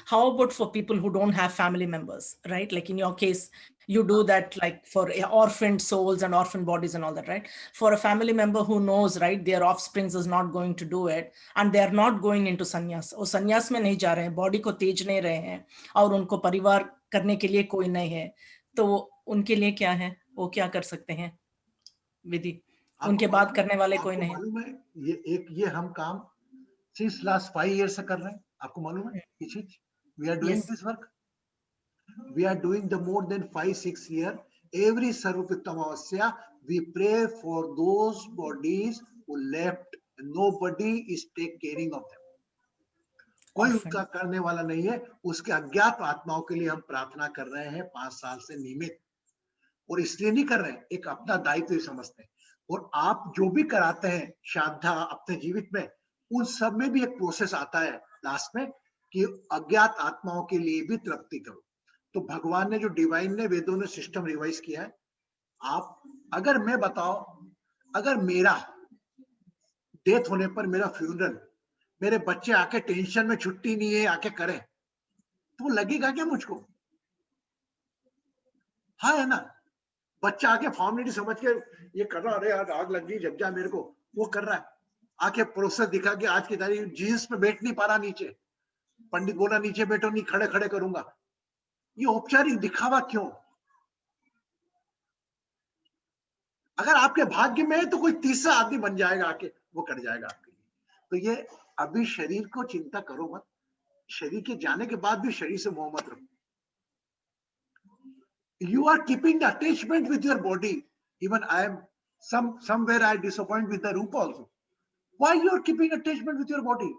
How about for people who don't have family members, right? Like in your case, you do that like for orphaned souls and orphan bodies and all that, right? For a family member who knows, right, their offsprings is not going to do it and they are not going into sannyas. और संन्यास में नहीं जा रहे हैं, body को तेज नहीं रहे हैं और उनको परिवार करने के लिए कोई नहीं है, तो उनके लिए क्या है? वो क्या कर सकते हैं? विधि उनके बाद करने वाले कोई नहीं। मालूम है ये हम काम since last 5 years से कर रहे हैं, आपको मालूम है ये चीज? We are doing this work. We are doing the more than 5-6 years. Every Sarvapittam Amavasya, we pray for those bodies who left. And nobody is taking caring of them. कोई उसका करने वाला नहीं है। उसके अज्ञात आत्माओं के लिए हम प्रार्थना कर रहे हैं 5 साल से नियमित, और इसलिए नहीं कर रहे हैं, एक अपना दायित्व ही समझते हैं। और आप जो भी कराते हैं श्राद्धा अपने जीवित में, उन सब में भी एक प्रोसेस आता है लास्ट में कि अज्ञात आत्माओं के लिए भी तृप्ति करो। तो भगवान ने जो डिवाइन ने वेदों ने सिस्टम रिवाइज किया है, आप अगर मैं बताओ, अगर मेरा डेथ होने पर मेरा फ्यूनरल मेरे बच्चे आके टेंशन में छुट्टी नहीं है आके करें, तो लगेगा क्या मुझको? हाँ है ना, बच्चा आके फॉर्मेलिटी समझ के ये कर रहा, अरे यार आग लग गई जब जा मेरे को, वो कर रहा है, आके प्रोसेस दिखा के आज की तारीख जीन्स पे बैठ नहीं पा रहा नीचे, पंडित बोला नीचे बैठो, नहीं खड़े खड़े करूंगा। ये औपचारिक दिखावा क्यों? अगर आपके भाग्य में है तो कोई तीसरा आदमी बन जाएगा आके, वो कर जाएगा आपके लिए। तो ये अभी शरीर को चिंता करो मत, शरीर के जाने के बाद भी शरीर से मोह मत रखो। You are keeping the attachment with your body. Even I am somewhere I disappoint with the Rupa also. Why you are keeping attachment with your body?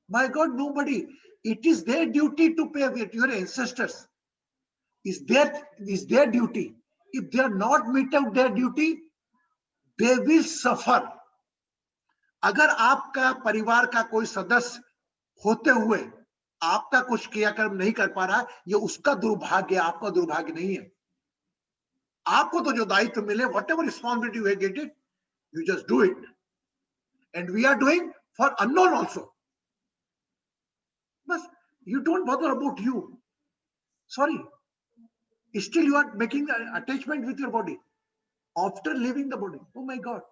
My God, nobody. It is their duty to pay with your ancestors. Is their duty. If they are not meet out their duty, they will suffer. अगर आपका परिवार का कोई सदस्य होते हुए आपका कुछ क्रियाकर्म नहीं कर पा रहा, ये उसका दुर्भाग्य, आपका दुर्भाग्य नहीं है। आपको तो जो दायित्व मिले, whatever responsibility you get it, you just do it. And we are doing for unknown also. But you don't bother about you. Sorry. Still you are making the attachment with your body after leaving the body. Oh my God.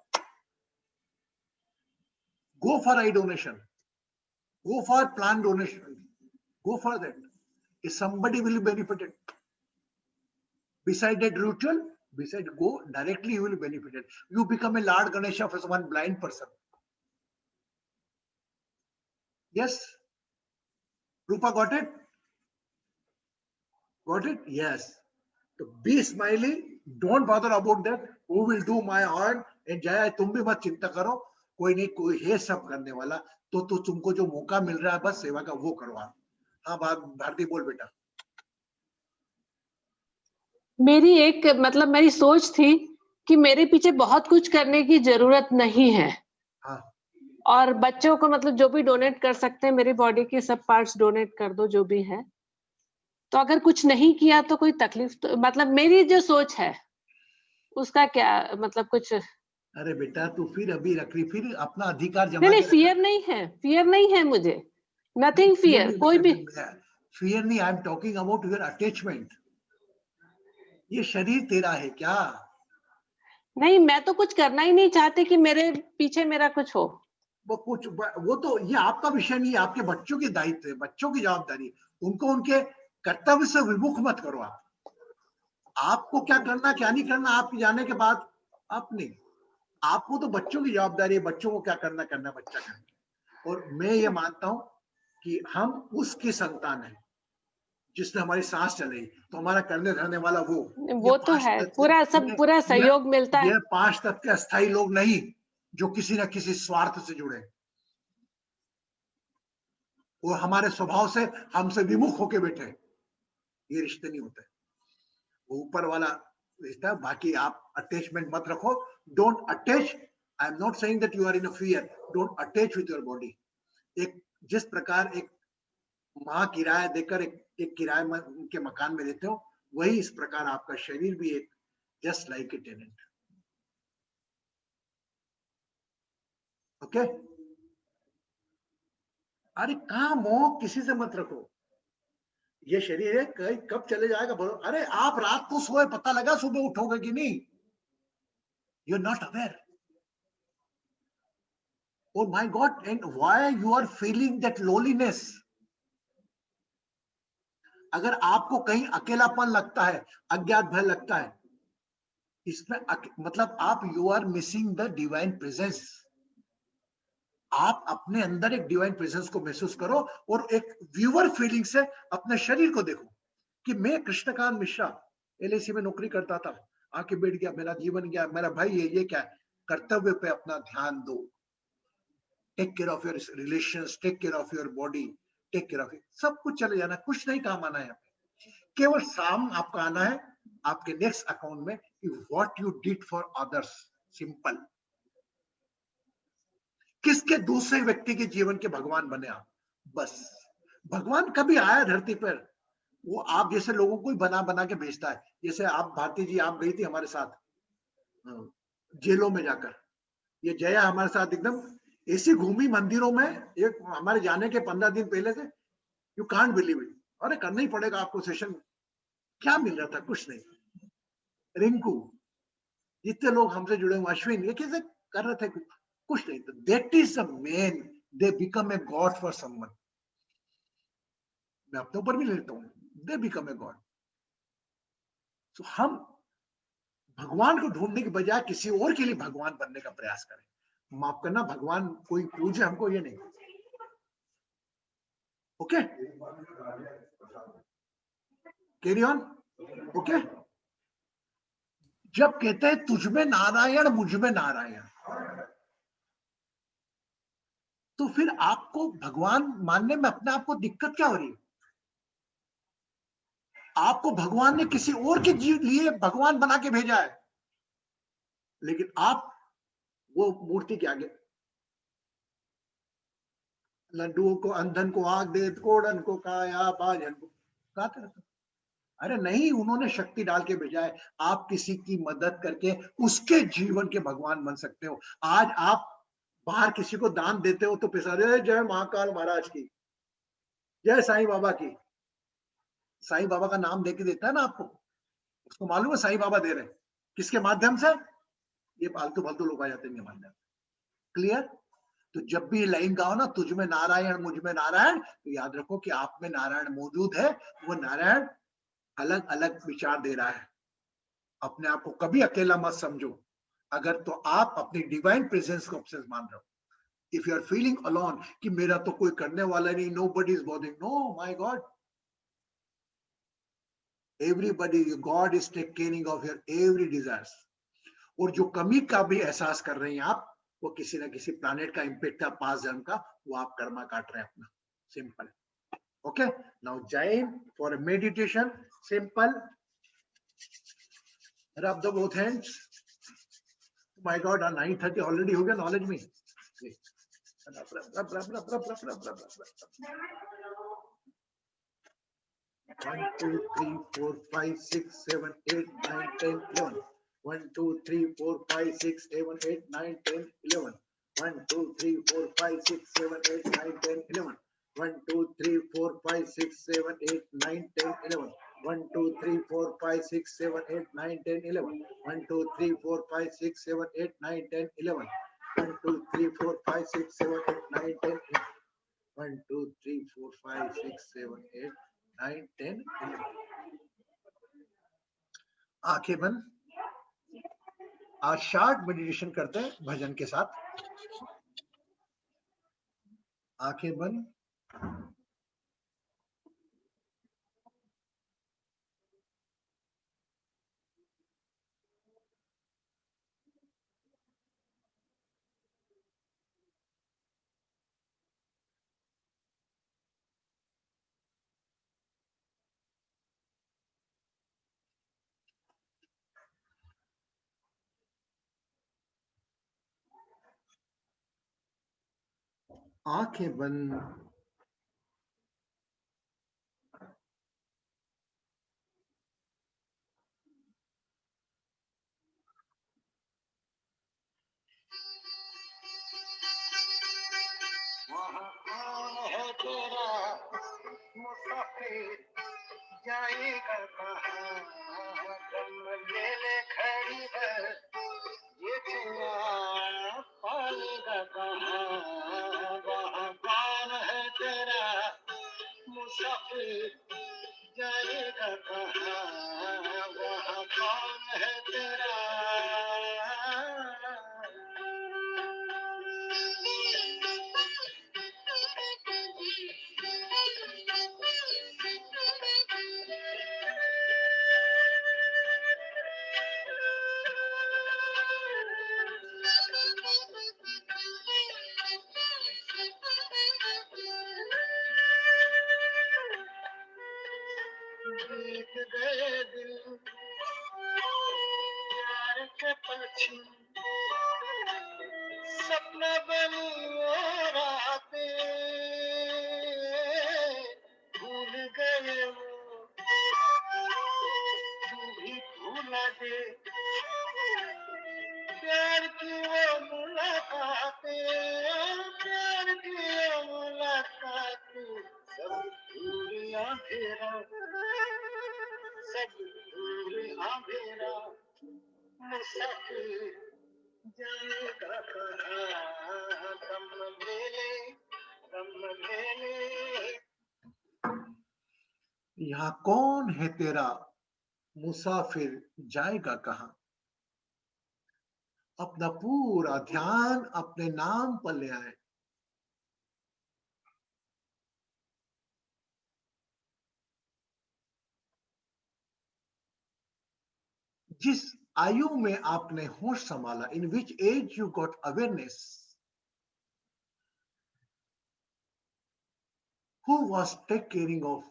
Go for eye donation. Go for plant donation. Go for that. If somebody will be benefited. Beside that ritual, go directly, you will be benefited. You become a Lord Ganesha for one blind person. Yes? Rupa got it? Got it? Yes. So be smiley. Don't bother about that. Who will do my heart? And Jaya, तुम भी मत चिंता करो. कोई नहीं, कोई है सब करने वाला. तो तुमको जो मौका मिल रहा है बस सेवा का वो करवा. हाँ भारती बोल बेटा. मेरी एक मेरी सोच थी कि मेरे पीछे बहुत कुछ करने की जरूरत नहीं है। हाँ। और बच्चों को मतलब जो भी डोनेट कर सकते हैं, मेरी बॉडी के सब पार्ट्स डोनेट कर दो, जो भी है। तो अगर कुछ नहीं किया तो कोई तकलीफ तो, मतलब मेरी जो सोच है उसका क्या मतलब कुछ। अरे बेटा तू फिर अभी रख रही, फिर अपना अधिकार नहीं जमा नहीं, के फियर नहीं है, फियर नहीं है मुझे, नथिंग फियर, कोई भी। फियर नहीं, I am talking about your attachment. ये शरीर तेरा है क्या? नहीं, मैं तो कुछ करना ही नहीं चाहती कि मेरे पीछे मेरा कुछ हो। वो तो ये आपका विषय नहीं है, आपके बच्चों की दायित्व है, बच्चों की जवाबदारी है। उनको उनके कर्तव्य से विमुख मत करो। आपको क्या करना क्या नहीं करना आपके जाने के बाद आप नहीं, आपको तो बच्चों की जवाबदारी है, बच्चों को क्या करना करना बच्चा करना। और मैं ये मानता हूं कि हम उसकी संतान है जिसने हमारी सांस चलाई, तो हमारा करने धरने वाला वो तो है, पूरा सब पूरा सहयोग मिलता है। ये 5 तत्व के अस्थायी लोग नहीं जो किसी न किसी स्वार्थ से जुड़े, वो हमारे स्वभाव से हमसे विमुख होके बैठे। ये रिश्ते नहीं होते, वो ऊपर वाला रिश्ता है। बाकी आप अटैचमेंट मत रखो, don't attach. I am not saying that you are in a fear, don't attach with your body. एक जिस प्रकार एक माँ किराया देकर एक किराए के मकान में रहते हो, वही इस प्रकार आपका शरीर भी एक just like a tenant. Okay? अरे कहाँ मोह किसी से मत रखो। ये शरीर है, कब चले जाएगा बोलो। अरे आप रात को सोए, पता लगा सुबह उठोगे कि नहीं, you are not aware. Oh my God, and why you are feeling that loneliness? अगर आपको कहीं अकेलापन लगता है, अज्ञात भय लगता है, इसमें मतलब आप you are missing the divine presence. आप अपने अंदर एक डिवाइन प्रेजेंस को महसूस करो और एक व्यूअर फीलिंग से अपने शरीर को देखो कि मैं कृष्णकांत मिश्रा एलआईसी में नौकरी करता था, आके बैठ गया, मेरा जीवन गया, मेरा भाई ये क्या है। कर्तव्य पे अपना ध्यान दो। Take care of your relations, take care of your body, take care of सब कुछ चले जाना, कुछ नहीं काम आना है यहाँ पे। केवल शाम आपका आना है आपके नेक्स्ट अकाउंट में what you did for others. Simple. किसके दूसरे व्यक्ति के जीवन के भगवान बने आप, बस। भगवान कभी आया धरती पर, वो आप जैसे लोगों को ही बना बना के भेजता है। जैसे आप भारती जी, आप गई थी हमारे साथ जेलों में जाकर, ये जया हमारे साथ एकदम ऐसी घूमी मंदिरों में, एक हमारे जाने के 15 दिन पहले से। You can't believe it. अरे करना ही पड़ेगा आपको सेशन। क्या मिल रहा था? कुछ नहीं। रिंकू, जितने लोग हमसे जुड़े हुए, अश्विन, ये कैसे कर रहे थे? कुछ नहीं। तो that is the main, they become a god for someone. मैं अपने ऊपर भी लेता हूँ, दे बिकम ए गॉड। तो हम भगवान को ढूंढने की बजाय किसी और के लिए भगवान बनने का प्रयास करें। माफ करना, भगवान कोई पूजे हमको, ये नहीं। Okay, carry on. ओके, जब कहते हैं तुझमें नारायण मुझमें नारायण, तो फिर आपको भगवान मानने में अपने आप को दिक्कत क्या हो रही है? आपको भगवान ने किसी और के लिए भगवान बना के भेजा है, लेकिन आप वो मूर्ति के आगे लड्डुओं को, अंधन को आंख दे, कोड़न को काया, बाजन को गाते रहते। अरे नहीं, उन्होंने शक्ति डाल के भेजा है। आप किसी की मदद करके उसके जीवन के भगवान बन सकते हो। आज आप बाहर किसी को दान देते हो तो पैसा दे, जय महाकाल महाराज की, जय साईं बाबा की। साईं बाबा का नाम देके देता है ना आपको, उसको मालूम है साईं बाबा दे रहे हैं किसके माध्यम से। ये फालतू फालतू लोग आ जाते हैं माध्यम। क्लियर? तो जब भी लाइन गाओ ना, तुझ में नारायण मुझ में नारायण, तो याद रखो कि आप में नारायण मौजूद है। वो नारायण अलग अलग विचार दे रहा है। अपने आप को कभी अकेला मत समझो। अगर तो आप अपनी डिवाइन प्रेजेंस को ऑब्सेस मान रहे हो। If you are feeling alone कि मेरा तो कोई करने वाला नहीं, nobody is bothering, no my God, everybody, God is take caring of your every desires. और जो कमी का भी एहसास कर रहे हैं आप, वो किसी ना किसी प्लैनेट का इम्पैक्ट है, 5 जन्म का, वो आप कर्मा काट रहे हैं अपना। Simple. Okay, now join for meditation. Simple. रब the both hands. My God 9:30 already हो गया नॉलेज में. 1 2 3 4 5 6 7 8 9 10 11. 1 2 3 4 5 6 7 8 9 10 11. 1 2 3 4 5 6 7 8 9 10 11. 1 2 3 4 5 6 7 8 9 10 11. 1 2 3 4 5 6 7 8 9 10 11. 1 2 3 4 5 6 7 8 9 10 11. 1 2 3 4 5 6 7 8 9 10 11. 1 2 3 4 5 6 7 8 9 10 11. आंखें बंद. आज शार्ट मेडिटेशन करते हैं भजन के साथ. आंखें बंद. आंखें बंद. वहाँ कौन है तेरा मुसाफिर जाएगा कहाँ. गम ले ले खड़ी है ये चुआ पालेगा कहाँ. वहाँ कौन है तेरा मुसाफिर जाएगा कहाँ. वहाँ कौन है तेरा. बीत गए दिल प्यार के पक्षी सपना बनी वो रातें भूल गए वो तू भी भूला दे प्यार की वो मुलाकातें. प्यार की वो मुलाकातें सब भूल अंधेरा सब भूल अंधेरा मुसाफिर जाएगा कहाँ. दम ले ले दम ले ले. यहाँ कौन है तेरा मुसाफिर जाएगा कहाँ. अपना पूरा ध्यान अपने नाम पर ले आए. जिस आयु में आपने होश संभाला, in which age you got awareness, who was take caring of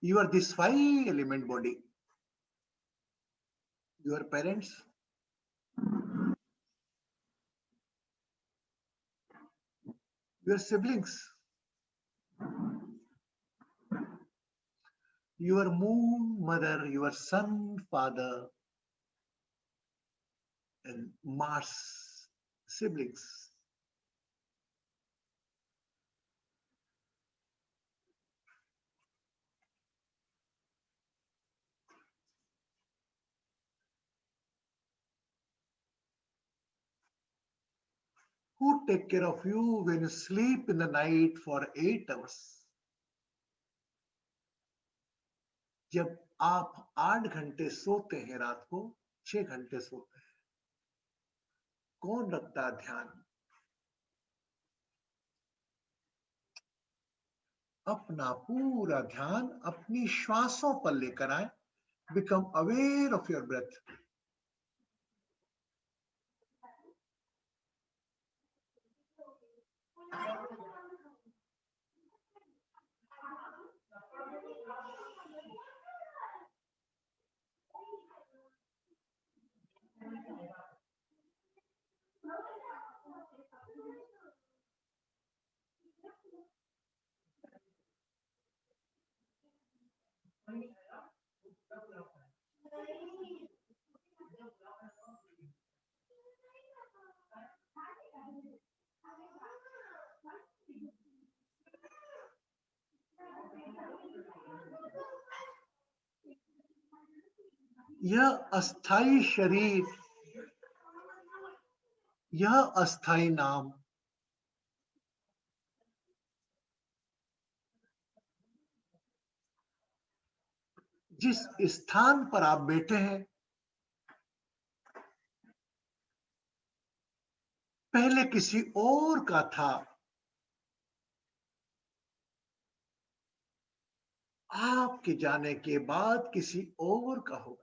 your this 5 element body? Your parents, your siblings, your moon mother, your sun father, and Mars siblings. Who take care of you when you sleep in the night for 8 hours? जब आप 8 घंटे सोते हैं रात को, 6 घंटे सोते हैं, कौन रखता है ध्यान? अपना पूरा ध्यान अपनी श्वासों पर लेकर आए. Become aware of your breath. यह अस्थाई शरीर, यह अस्थाई नाम, जिस स्थान पर आप बैठे हैं पहले किसी और का था, आपके जाने के बाद किसी और का होगा।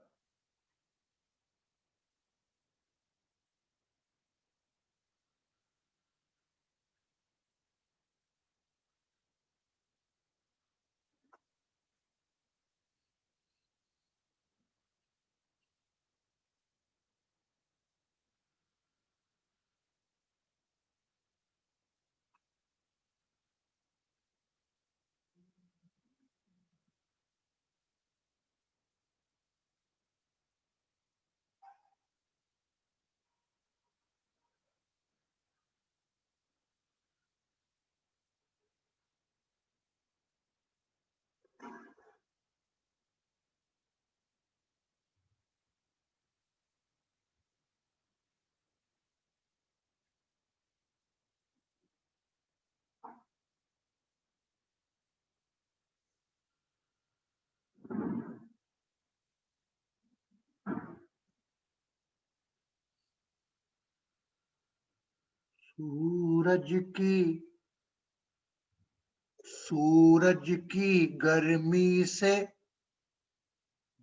सूरज की गर्मी से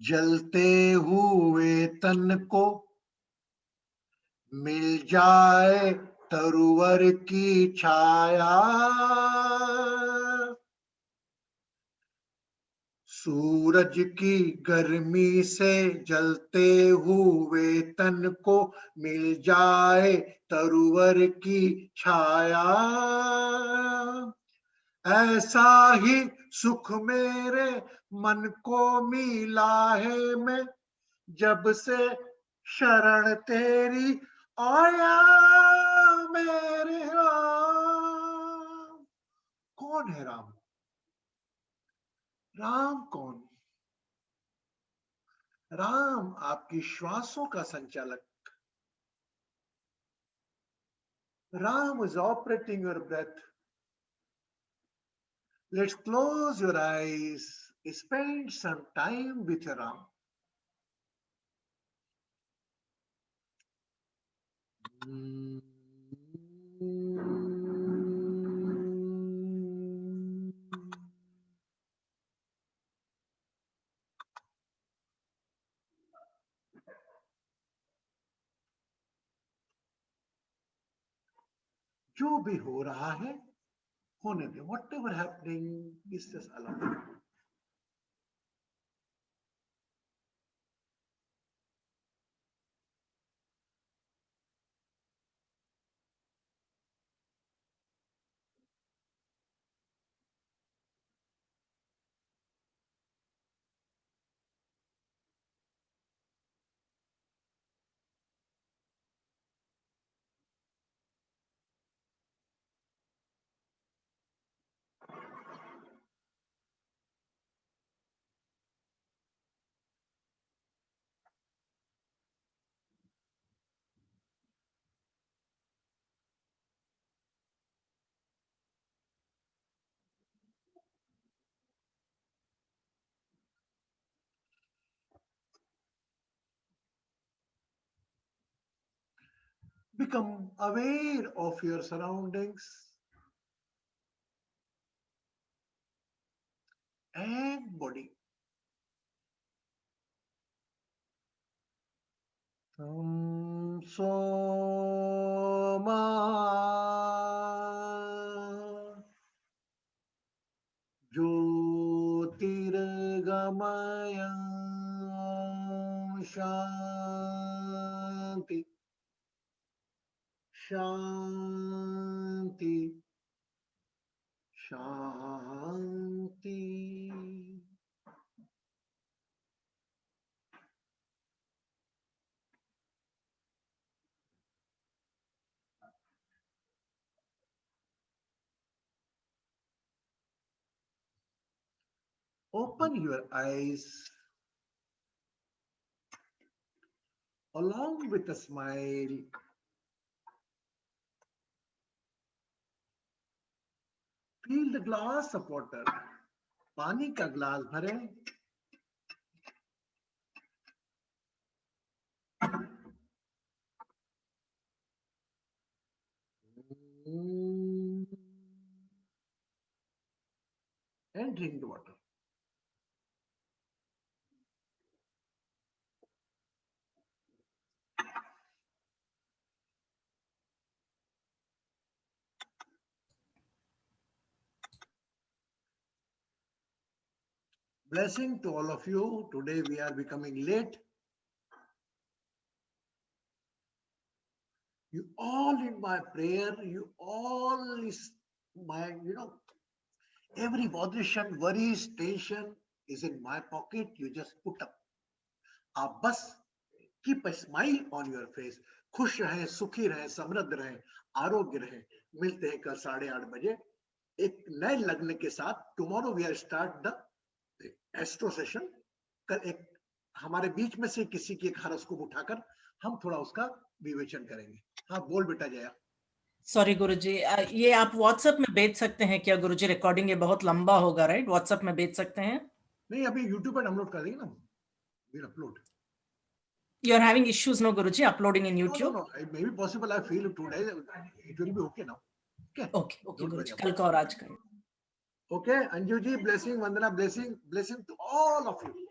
जलते हुए तन को मिल जाए तरुवर की छाया, सूरज की गर्मी से जलते हुए तन को मिल जाए तरुवर की छाया, ऐसा ही सुख मेरे मन को मिला है, मैं जब से शरण तेरी आया मेरे राम। कौन है राम? राम कौन? राम आपकी श्वासों का संचालक। Ram is operating your breath. Let's close your eyes. Spend some time with your Ram. जो भी हो रहा है होने दे. Whatever happening is just allowed. Become aware of your surroundings and body. Soma Jyotirgamaya Shanti Shanti Shanti. Open your eyes. along with a smile. Fill the glass of water. पानी का ग्लास भरें. And drink the water. Blessing to all of you. Today we are becoming late. You all in my prayer, you all is my, every botheration, worries, tension is in my pocket. You just put up. आप बस keep a smile on your face. खुश रहें, सुखी रहें, समृद्ध रहें, आरोग्य रहें. मिलते हैं कल 8:30 बजे एक नए लग्न के साथ. Tomorrow we are start the astro session. कल एक हमारे बीच में से किसी की एक हॉरोस्कोप उठाकर हम थोड़ा उसका विवेचन करेंगे. हाँ बोल बेटा जया. सॉरी गुरुजी, ये आप व्हाट्सएप में भेज सकते हैं क्या गुरुजी? रिकॉर्डिंग ये बहुत लंबा होगा, राइट? व्हाट्सएप में भेज सकते हैं? नहीं, अभी यूट्यूब पर डाउनलोड कर देंगे ना. we'll upload. You are having issues, no Guruji, uploading in YouTube? No. It may be possible. I feel 2 days it will be okay now. Okay. Okay, Don't worry Guruji. about कल का और आज का. Okay, Anju ji, blessing, Vandana, blessing to all of you.